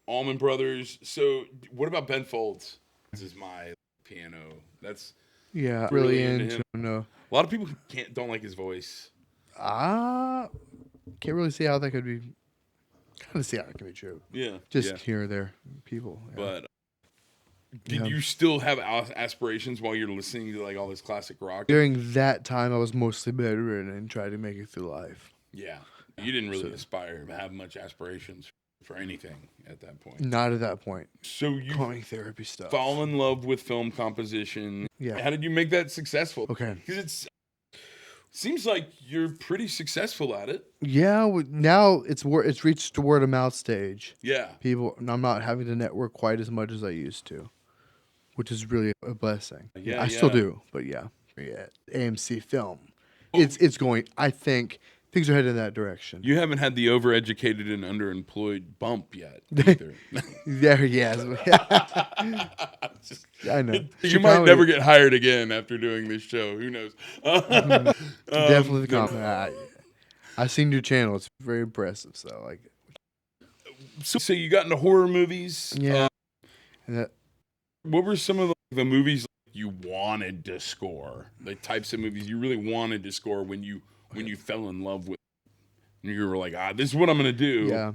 Speaker 1: Allman Brothers. So what about Ben Folds? This is my piano. That's
Speaker 2: really into him. No.
Speaker 1: A lot of people don't like his voice.
Speaker 2: Can't really see how that could be. Kind of see how it can be true.
Speaker 1: Yeah.
Speaker 2: Just here or there, people. Yeah.
Speaker 1: But did you still have aspirations while you're listening to like all this classic rock?
Speaker 2: During that time, I was mostly bedridden and tried to make it through life.
Speaker 1: Yeah. You didn't really aspire to have much aspirations for anything at that point.
Speaker 2: Not at that point.
Speaker 1: So you
Speaker 2: calling therapy stuff.
Speaker 1: Fall in love with film composition.
Speaker 2: Yeah.
Speaker 1: How did you make that successful?
Speaker 2: Okay.
Speaker 1: Because seems like you're pretty successful at it.
Speaker 2: Yeah. Now it's reached the word of mouth stage.
Speaker 1: Yeah.
Speaker 2: I'm not having to network quite as much as I used to, which is really a blessing.
Speaker 1: Yeah.
Speaker 2: I still do, but yeah. AMC film. It's going. I think. Things are headed in that direction.
Speaker 1: You haven't had the overeducated and underemployed bump yet, either.
Speaker 2: There he is. I know.
Speaker 1: You might never get hired again after doing this show. Who knows?
Speaker 2: Definitely the compliment. I've seen your channel. It's very impressive. So I like it.
Speaker 1: So you got into horror movies.
Speaker 2: Yeah.
Speaker 1: What were some of the movies you wanted to score? The types of movies you really wanted to score when you fell in love with, and you were like, this is what I'm going to do.
Speaker 2: Yeah.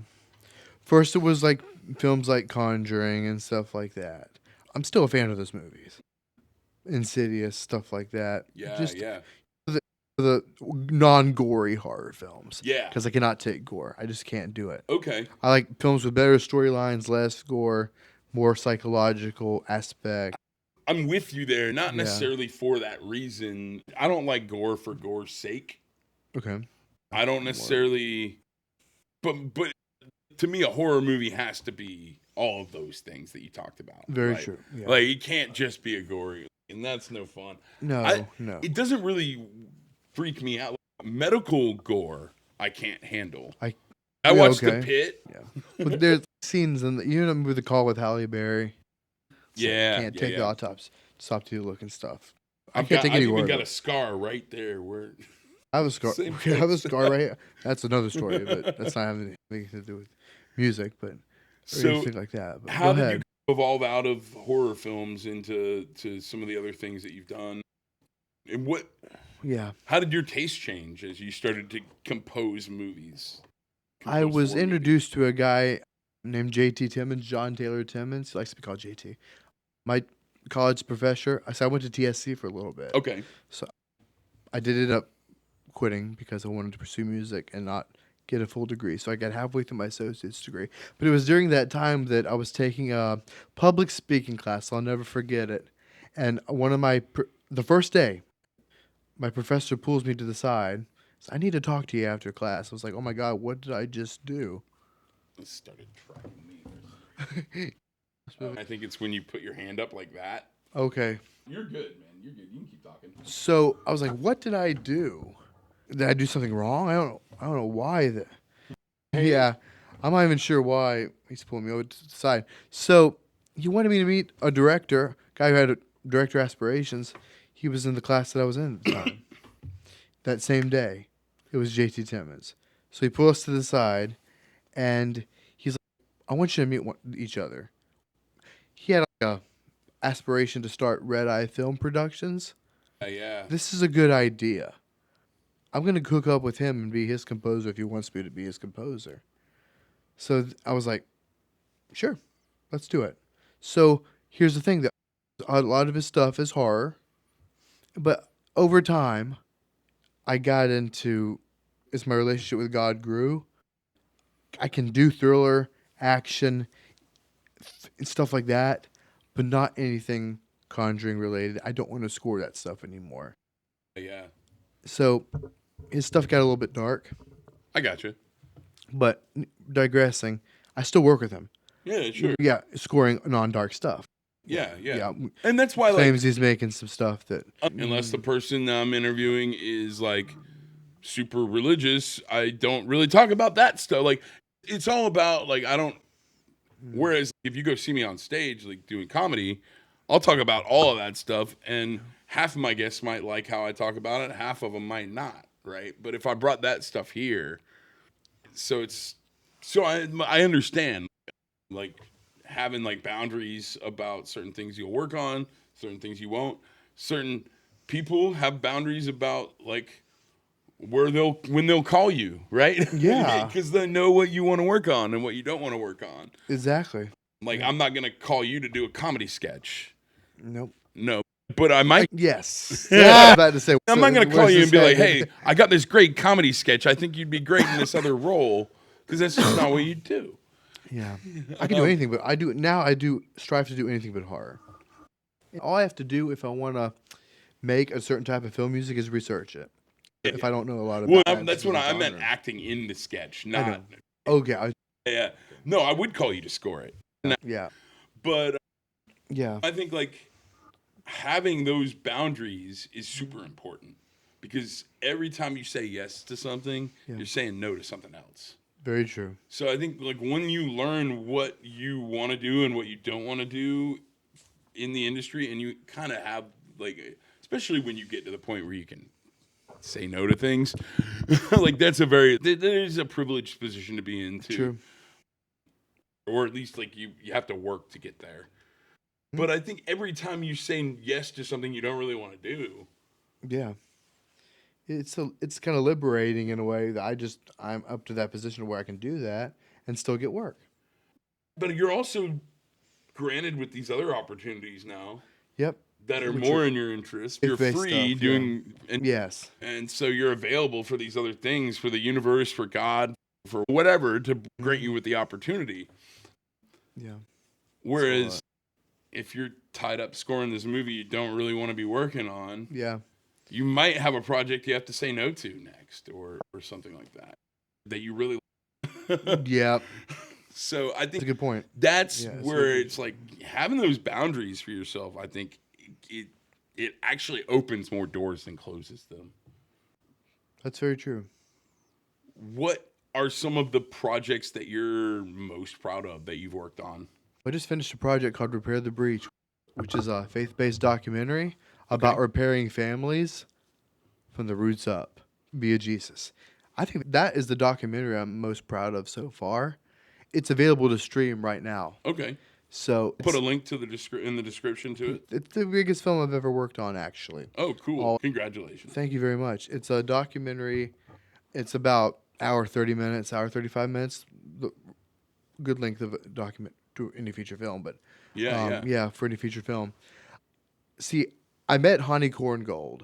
Speaker 2: First, it was like films like Conjuring and stuff like that. I'm still a fan of those movies. Insidious, stuff like that.
Speaker 1: Yeah,
Speaker 2: just
Speaker 1: yeah.
Speaker 2: The non-gory horror films.
Speaker 1: Yeah.
Speaker 2: Because I cannot take gore. I just can't do it.
Speaker 1: Okay.
Speaker 2: I like films with better storylines, less gore, more psychological aspect.
Speaker 1: I'm with you there. Not necessarily for that reason. I don't like gore for gore's sake.
Speaker 2: Okay.
Speaker 1: I don't necessarily, but to me, a horror movie has to be all of those things that you talked about.
Speaker 2: Very true. Yeah.
Speaker 1: Like, it can't just be a gory, and that's no fun.
Speaker 2: No.
Speaker 1: It doesn't really freak me out. Medical gore, I can't handle. I watched The Pit.
Speaker 2: Yeah. But there's scenes in the movie The Call with Halle Berry. So can't take the autopsy, stop to look and stuff.
Speaker 1: I've even got a scar right there where.
Speaker 2: I have a scar. I have a scar right here. That's another story, but that's not having anything to do with music, but anything like that. But
Speaker 1: how did you evolve out of horror films into some of the other things that you've done? And what?
Speaker 2: Yeah.
Speaker 1: How did your taste change as you started to compose movies?
Speaker 2: I was introduced to a guy named J.T. Timmons, John Taylor Timmons. He likes to be called J.T. My college professor. I went to TSC for a little bit.
Speaker 1: Okay.
Speaker 2: So I did end up quitting because I wanted to pursue music and not get a full degree. So I got halfway through my associate's degree. But it was during that time that I was taking a public speaking class. I'll never forget it. And the first day, my professor pulls me to the side. Says, I need to talk to you after class. I was like, oh my God, what did I just do?
Speaker 1: It started trying me. I think it's when you put your hand up like that.
Speaker 2: Okay.
Speaker 1: You're good, man. You're good. You can keep talking.
Speaker 2: So I was like, what did I do? Did I do something wrong? I don't know why. Yeah, I'm not even sure why he's pulling me over to the side. So he wanted me to meet a director, guy who had director aspirations. He was in the class that I was in at the time. that same day. It was JT Timmons. So he pulled us to the side, and he's like, I want you to meet each other. He had like a aspiration to start Red Eye Film Productions.
Speaker 1: Yeah.
Speaker 2: This is a good idea. I'm going to hook up with him and be his composer if he wants me to be his composer. So I was like, sure, let's do it. So here's the thing, that a lot of his stuff is horror, but over time, I got into, as my relationship with God grew, I can do thriller, action, and stuff like that, but not anything Conjuring related. I don't want to score that stuff anymore.
Speaker 1: Yeah.
Speaker 2: So his stuff got a little bit dark.
Speaker 1: I got you.
Speaker 2: But digressing, I still work with him.
Speaker 1: Yeah, sure.
Speaker 2: Yeah, scoring non-dark stuff.
Speaker 1: Yeah. And that's why,
Speaker 2: claims he's making some stuff that...
Speaker 1: unless the person I'm interviewing is like super religious, I don't really talk about that stuff. Like, it's all about like, I don't. Whereas if you go see me on stage, like doing comedy, I'll talk about all of that stuff, and half of my guests might like how I talk about it, half of them might not, right? But if I brought that stuff here, so I understand, like, having like boundaries about certain things you'll work on, certain things you won't. Certain people have boundaries about like when they'll call you, right?
Speaker 2: Yeah.
Speaker 1: Because they know what you want to work on and what you don't want to work on.
Speaker 2: Exactly.
Speaker 1: Like, I'm not going to call you to do a comedy sketch.
Speaker 2: Nope.
Speaker 1: No. But I might.
Speaker 2: Yes. Yeah, I was about to say.
Speaker 1: I'm not going to call you and be like, hey, I got this great comedy sketch. I think you'd be great in this other role. Because that's just not what you do.
Speaker 2: Yeah. I can do anything, but I do strive to do anything but horror. All I have to do if I want to make a certain type of film music is research it. If I don't know a lot about it.
Speaker 1: That's what I meant, acting in the sketch, not.
Speaker 2: Okay.
Speaker 1: Yeah. No, I would call you to score it.
Speaker 2: Yeah.
Speaker 1: But
Speaker 2: yeah,
Speaker 1: I think like having those boundaries is super important, because every time you say yes to something, you're saying no to something else.
Speaker 2: Very true.
Speaker 1: So I think like when you learn what you want to do and what you don't want to do in the industry, and you kind of have like, especially when you get to the point where you can say no to things, like that is a privileged position to be in too.
Speaker 2: True.
Speaker 1: Or at least like you have to work to get there. But I think every time you say yes to something you don't really want to do.
Speaker 2: Yeah. It's kind of liberating in a way that I'm up to that position where I can do that and still get work.
Speaker 1: But you're also granted with these other opportunities now.
Speaker 2: Yep.
Speaker 1: That are more in your interest. You're free
Speaker 2: stuff,
Speaker 1: doing
Speaker 2: yes.
Speaker 1: And so you're available for these other things, for the universe, for God, for whatever, to grant you with the opportunity.
Speaker 2: Yeah.
Speaker 1: Whereas if you're tied up scoring this movie you don't really want to be working on, you might have a project you have to say no to next, or something like that you really
Speaker 2: yeah.
Speaker 1: So I think
Speaker 2: that's a good point.
Speaker 1: That's where it's like having those boundaries for yourself. I think it actually opens more doors than closes them.
Speaker 2: That's very true.
Speaker 1: What are some of the projects that you're most proud of that you've worked on?
Speaker 2: I just finished a project called Repair the Breach, which is a faith-based documentary about repairing families from the roots up via Jesus. I think that is the documentary I'm most proud of so far. It's available to stream right now.
Speaker 1: Okay.
Speaker 2: So
Speaker 1: put a link to in the description to it.
Speaker 2: It's the biggest film I've ever worked on, actually.
Speaker 1: Oh, cool. Congratulations.
Speaker 2: Thank you very much. It's a documentary. It's about hour 30 minutes, hour 35 minutes. Good length of a document to any feature film, but for any feature film. See, I met Hani Korngold,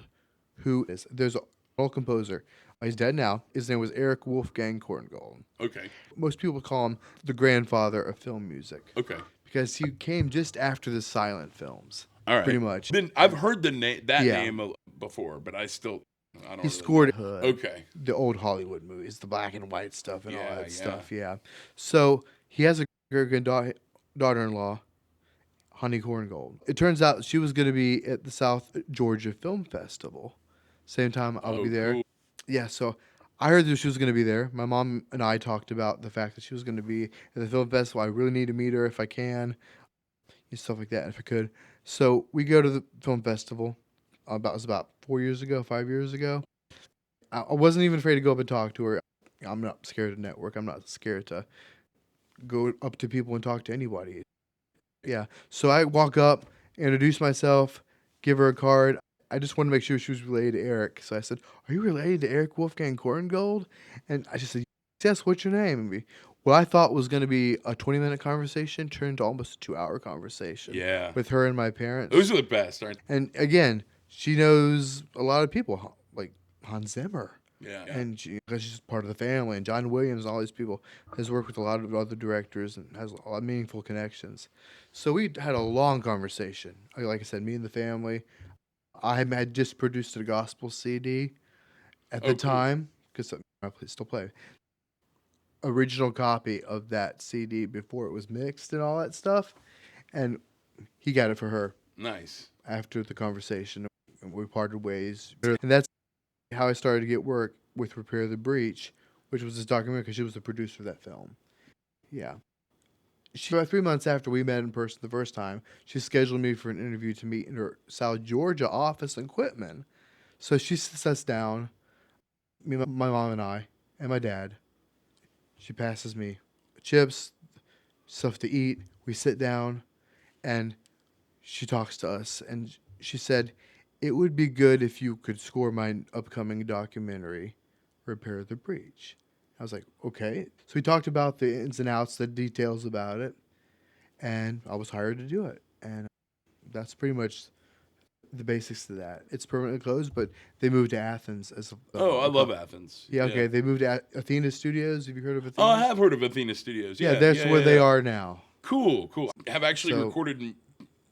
Speaker 2: there's an old composer. He's dead now. His name was Eric Wolfgang Korngold.
Speaker 1: Okay.
Speaker 2: Most people call him the grandfather of film music.
Speaker 1: Okay.
Speaker 2: Because he came just after the silent films.
Speaker 1: All right.
Speaker 2: Pretty much.
Speaker 1: Then I've heard the name before, but I don't.
Speaker 2: He scored the old Hollywood movies, the black and white stuff and all that stuff. Yeah. So he has a daughter-in-law, Honey Korngold. It turns out she was going to be at the South Georgia Film Festival. Same time I would be there. Cool. Yeah, so I heard that she was going to be there. My mom and I talked about the fact that she was going to be at the film festival. I really need to meet her if I can. Stuff like that, if I could. So we go to the film festival. It was about 5 years ago. I wasn't even afraid to go up and talk to her. I'm not scared to network. I'm not scared to go up to people and talk to anybody. Yeah. So I walk up, introduce myself, give her a card. I just wanted to make sure she was related to Eric. So I said, "Are you related to Eric Wolfgang Korngold?" And I just said, "Yes, what's your name?" And what I thought was going to be a 20-minute conversation turned to almost a 2-hour conversation.
Speaker 1: Yeah.
Speaker 2: With her and my parents.
Speaker 1: Those are the best, aren't they?
Speaker 2: And again, she knows a lot of people, like Hans Zimmer.
Speaker 1: Yeah.
Speaker 2: And because she's part of the family, and John Williams, all these people, has worked with a lot of other directors and has a lot of meaningful connections. So we had a long conversation. Like I said, me and the family. I had just produced a gospel CD at the time, because I still play. Original copy of that CD before it was mixed and all that stuff. And he got it for her.
Speaker 1: Nice.
Speaker 2: After the conversation, and we parted ways. And that's how I started to get work with Repair the Breach, which was this documentary because she was the producer of that film. Yeah. About 3 months after we met in person the first time, she scheduled me for an interview to meet in her South Georgia office in Quitman. So she sits us down, me, my mom and I, and my dad. She passes me chips, stuff to eat. We sit down, and she talks to us, and she said, "It would be good if you could score my upcoming documentary, Repair the Breach." I was like, okay. So we talked about the ins and outs, the details about it, and I was hired to do it. And that's pretty much the basics to that. It's permanently closed, but they moved to Athens.
Speaker 1: I love Athens.
Speaker 2: Yeah, okay. They moved to Athena Studios. Have you heard of Athena?
Speaker 1: Oh, I have heard of Athena Studios.
Speaker 2: Yeah, that's where they are now.
Speaker 1: Cool. I have actually recorded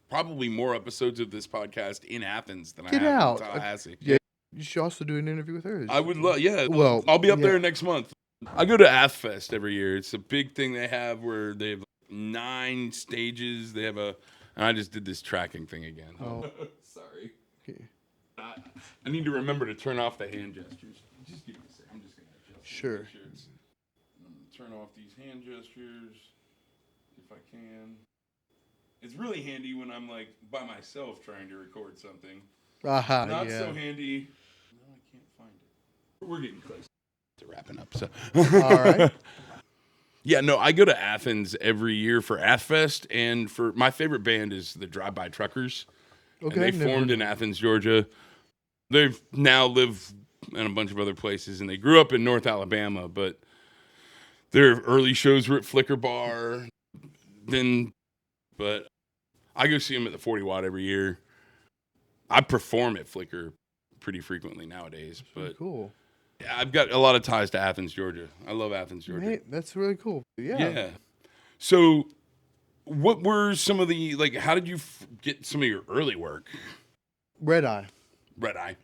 Speaker 1: probably more episodes of this podcast in Athens than I have in Tallahassee.
Speaker 2: Yeah, you should also do an interview with her.
Speaker 1: I would love,
Speaker 2: Well,
Speaker 1: I'll be up there next month. I go to AthFest every year. It's a big thing they have where they have 9 stages. They have and I just did this tracking thing again.
Speaker 2: Oh.
Speaker 1: Sorry. Okay. I need to remember to turn off the hand gestures. Just give me a second. I'm just going to adjust.
Speaker 2: Sure.
Speaker 1: I'm going to turn off these hand gestures if I can. It's really handy when I'm like by myself trying to record something. Not so handy. No, I can't find it. We're getting close to wrapping up. So.
Speaker 2: All right.
Speaker 1: Yeah, no, I go to Athens every year for AthFest, and for my favorite band is the Drive-By Truckers. Okay. And they formed in Athens, Georgia. They now live in a bunch of other places, and they grew up in North Alabama, but their early shows were at Flicker Bar. But I go see them at the 40 Watt every year. I perform at Flicker pretty frequently nowadays. But
Speaker 2: cool.
Speaker 1: I've got a lot of ties to Athens, Georgia. I love Athens, Georgia.
Speaker 2: Hey, that's really cool. Yeah.
Speaker 1: So what were some of how did you get some of your early work?
Speaker 2: Red Eye.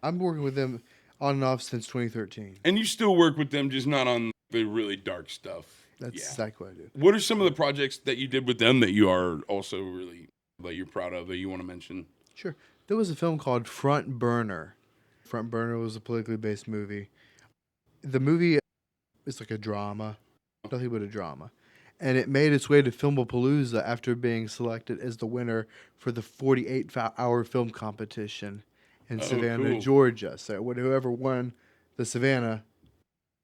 Speaker 1: I'm
Speaker 2: working with them on and off since 2013.
Speaker 1: And you still work with them, just not on the really dark stuff.
Speaker 2: That's exactly what I do.
Speaker 1: What are some of the projects that you did with them that you are also really, that you're proud of, that you want to mention?
Speaker 2: Sure. There was a film called Front Burner. Front Burner was a politically based movie. The movie is like a drama, nothing but a drama. And it made its way to Filmapalooza after being selected as the winner for the 48-hour film competition in Savannah, Georgia. So whoever won the Savannah.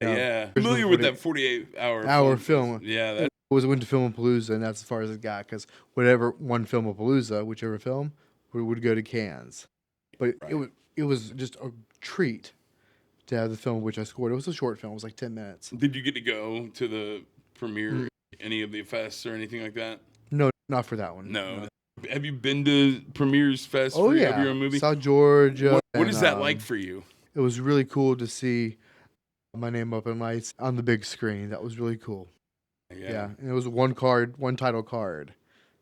Speaker 1: Familiar with that 48-hour
Speaker 2: film.
Speaker 1: Yeah. That
Speaker 2: went to Filmapalooza, and that's as far as it got, because whatever won Filmapalooza, whichever film, would go to Cannes. But it was just a treat to have the film, which I scored. It was a short film. It was like 10 minutes.
Speaker 1: Did you get to go to the premiere, any of the fests or anything like that?
Speaker 2: No, not for that one.
Speaker 1: No. Have you been to Premieres Fest
Speaker 2: for
Speaker 1: your movie?
Speaker 2: South Georgia.
Speaker 1: What is that like for you?
Speaker 2: It was really cool to see my name up in lights on the big screen. That was really cool. Yeah. And it was one title card.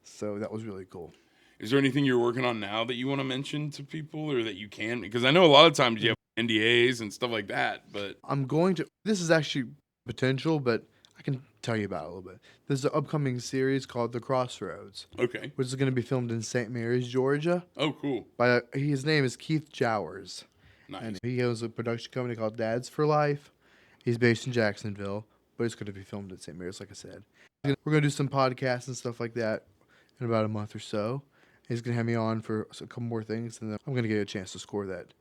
Speaker 2: So that was really cool.
Speaker 1: Is there anything you're working on now that you want to mention to people, or that you can? Because I know a lot of times you have NDAs and stuff like that, but this is actually potential, but I can tell you about it a little bit. There's an upcoming series called The Crossroads. Okay.
Speaker 2: Which is going to be filmed in St. Mary's, Georgia.
Speaker 1: Oh, cool.
Speaker 2: His name is Keith Jowers.
Speaker 1: Nice.
Speaker 2: And he has a production company called Dads for Life. He's based in Jacksonville, but it's going to be filmed at St. Mary's, like I said. We're going to do some podcasts and stuff like that in about a month or so. He's going to have me on for a couple more things, and then I'm going to get a chance to score that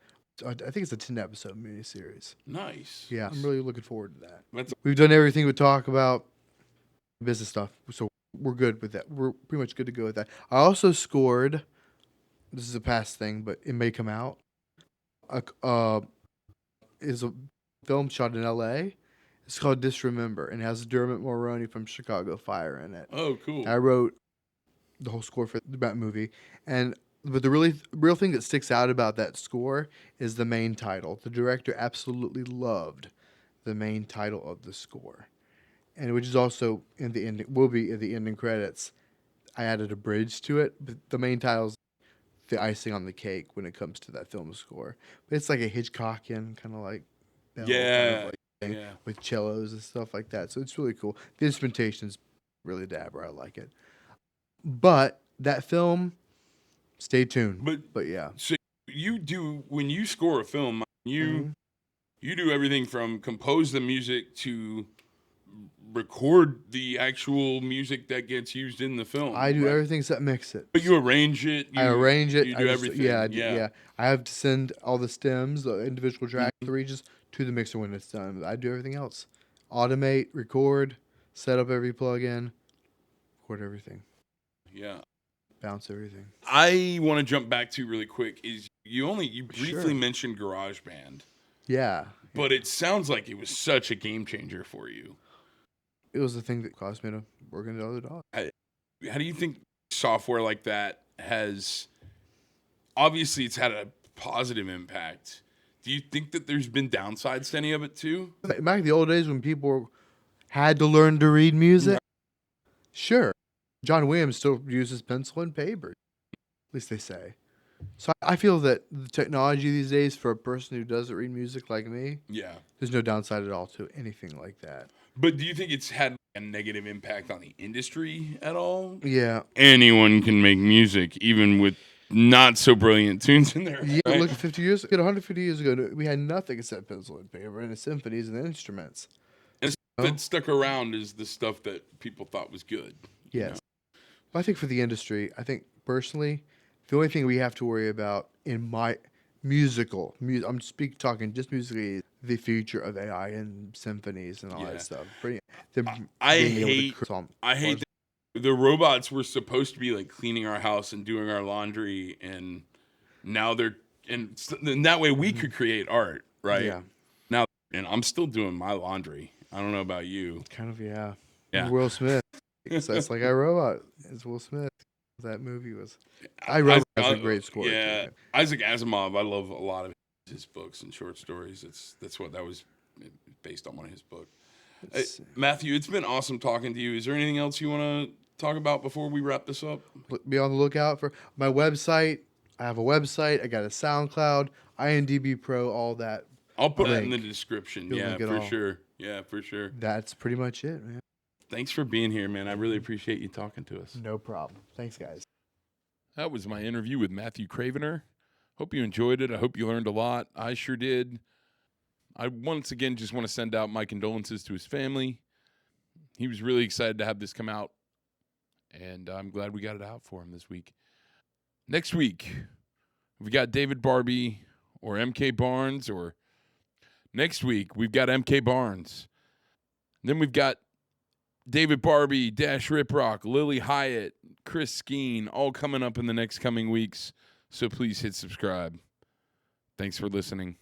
Speaker 2: I think it's a 10-episode miniseries.
Speaker 1: Nice.
Speaker 2: Yeah, I'm really looking forward to that.
Speaker 1: That's
Speaker 2: We've done everything we talk about, business stuff, so we're good with that. We're pretty much good to go with that. I also scored. This is a past thing, but it may come out. Is a film shot in L.A. It's called Disremember and has Dermot Mulroney from Chicago Fire in it.
Speaker 1: Oh, cool.
Speaker 2: I wrote the whole score for that movie, but the real thing that sticks out about that score is the main title. The director absolutely loved the main title of the score, and which is also in the ending. Will be in the ending credits. I added a bridge to it, but the main title's the icing on the cake when it comes to that film score. But it's like a Hitchcockian kind of like bell kind of like thing with cellos and stuff like that. So it's really cool. The instrumentation's really dapper. I like it. But that film, stay tuned. But yeah.
Speaker 1: So you do, when you score a film, you do everything from compose the music to record the actual music that gets used in the film.
Speaker 2: I do everything except mix it.
Speaker 1: But you arrange it.
Speaker 2: I arrange it.
Speaker 1: You do everything.
Speaker 2: Yeah. I have to send all the stems, the individual tracks, the regions to the mixer when it's done. I do everything else. Automate, record, set up every plug-in, record everything.
Speaker 1: Yeah.
Speaker 2: Bounce everything.
Speaker 1: I want to jump back to really quick is you briefly mentioned GarageBand.
Speaker 2: Yeah.
Speaker 1: But it sounds like it was such a game changer for you.
Speaker 2: It was the thing that caused me to work into other DAWs.
Speaker 1: How do you think software like that has, obviously it's had a positive impact. Do you think that there's been downsides to any of it too?
Speaker 2: Back in the old days when people had to learn to read music, sure. John Williams still uses pencil and paper, at least they say. So I feel that the technology these days for a person who doesn't read music like me, there's no downside at all to anything like that.
Speaker 1: But do you think it's had a negative impact on the industry at all?
Speaker 2: Yeah.
Speaker 1: Anyone can make music, even with not so brilliant tunes in there.
Speaker 2: Yeah,
Speaker 1: right?
Speaker 2: Look, 150 years ago, we had nothing except pencil and paper and the symphonies and the instruments.
Speaker 1: And that stuck around is the stuff that people thought was good.
Speaker 2: Yes. Well, I think for the industry, personally, the only thing we have to worry about in my I'm talking just musically, the future of AI and symphonies and all that stuff.
Speaker 1: I hate that the robots were supposed to be like cleaning our house and doing our laundry, and now and that way we could create art, right?
Speaker 2: Yeah.
Speaker 1: Now, and I'm still doing my laundry. I don't know about you.
Speaker 2: Kind of, yeah. Will Smith. So it's like iRobot. It's Will Smith. That movie was. iRobot has a great score.
Speaker 1: Yeah, Isaac Asimov. I love a lot of his books and short stories. That was based on one of his books. Matthew, it's been awesome talking to you. Is there anything else you want to talk about before we wrap this up?
Speaker 2: Be on the lookout for my website. I have a website. I got a SoundCloud, IMDb Pro, all that.
Speaker 1: I'll put that in the description. For sure. Yeah, for sure.
Speaker 2: That's pretty much it, man.
Speaker 1: Thanks for being here, man. I really appreciate you talking to us.
Speaker 2: No problem. Thanks, guys.
Speaker 1: That was my interview with Matthew Cravener. Hope you enjoyed it. I hope you learned a lot. I sure did. I once again just want to send out my condolences to his family. He was really excited to have this come out, and I'm glad we got it out for him this week. Next week, we got David Barbie or MK Barnes, or next week, we've got MK Barnes. Then we've got David Barbie, Dash Riprock, Lily Hyatt, Chris Skeen, all coming up in the next coming weeks. So please hit subscribe. Thanks for listening.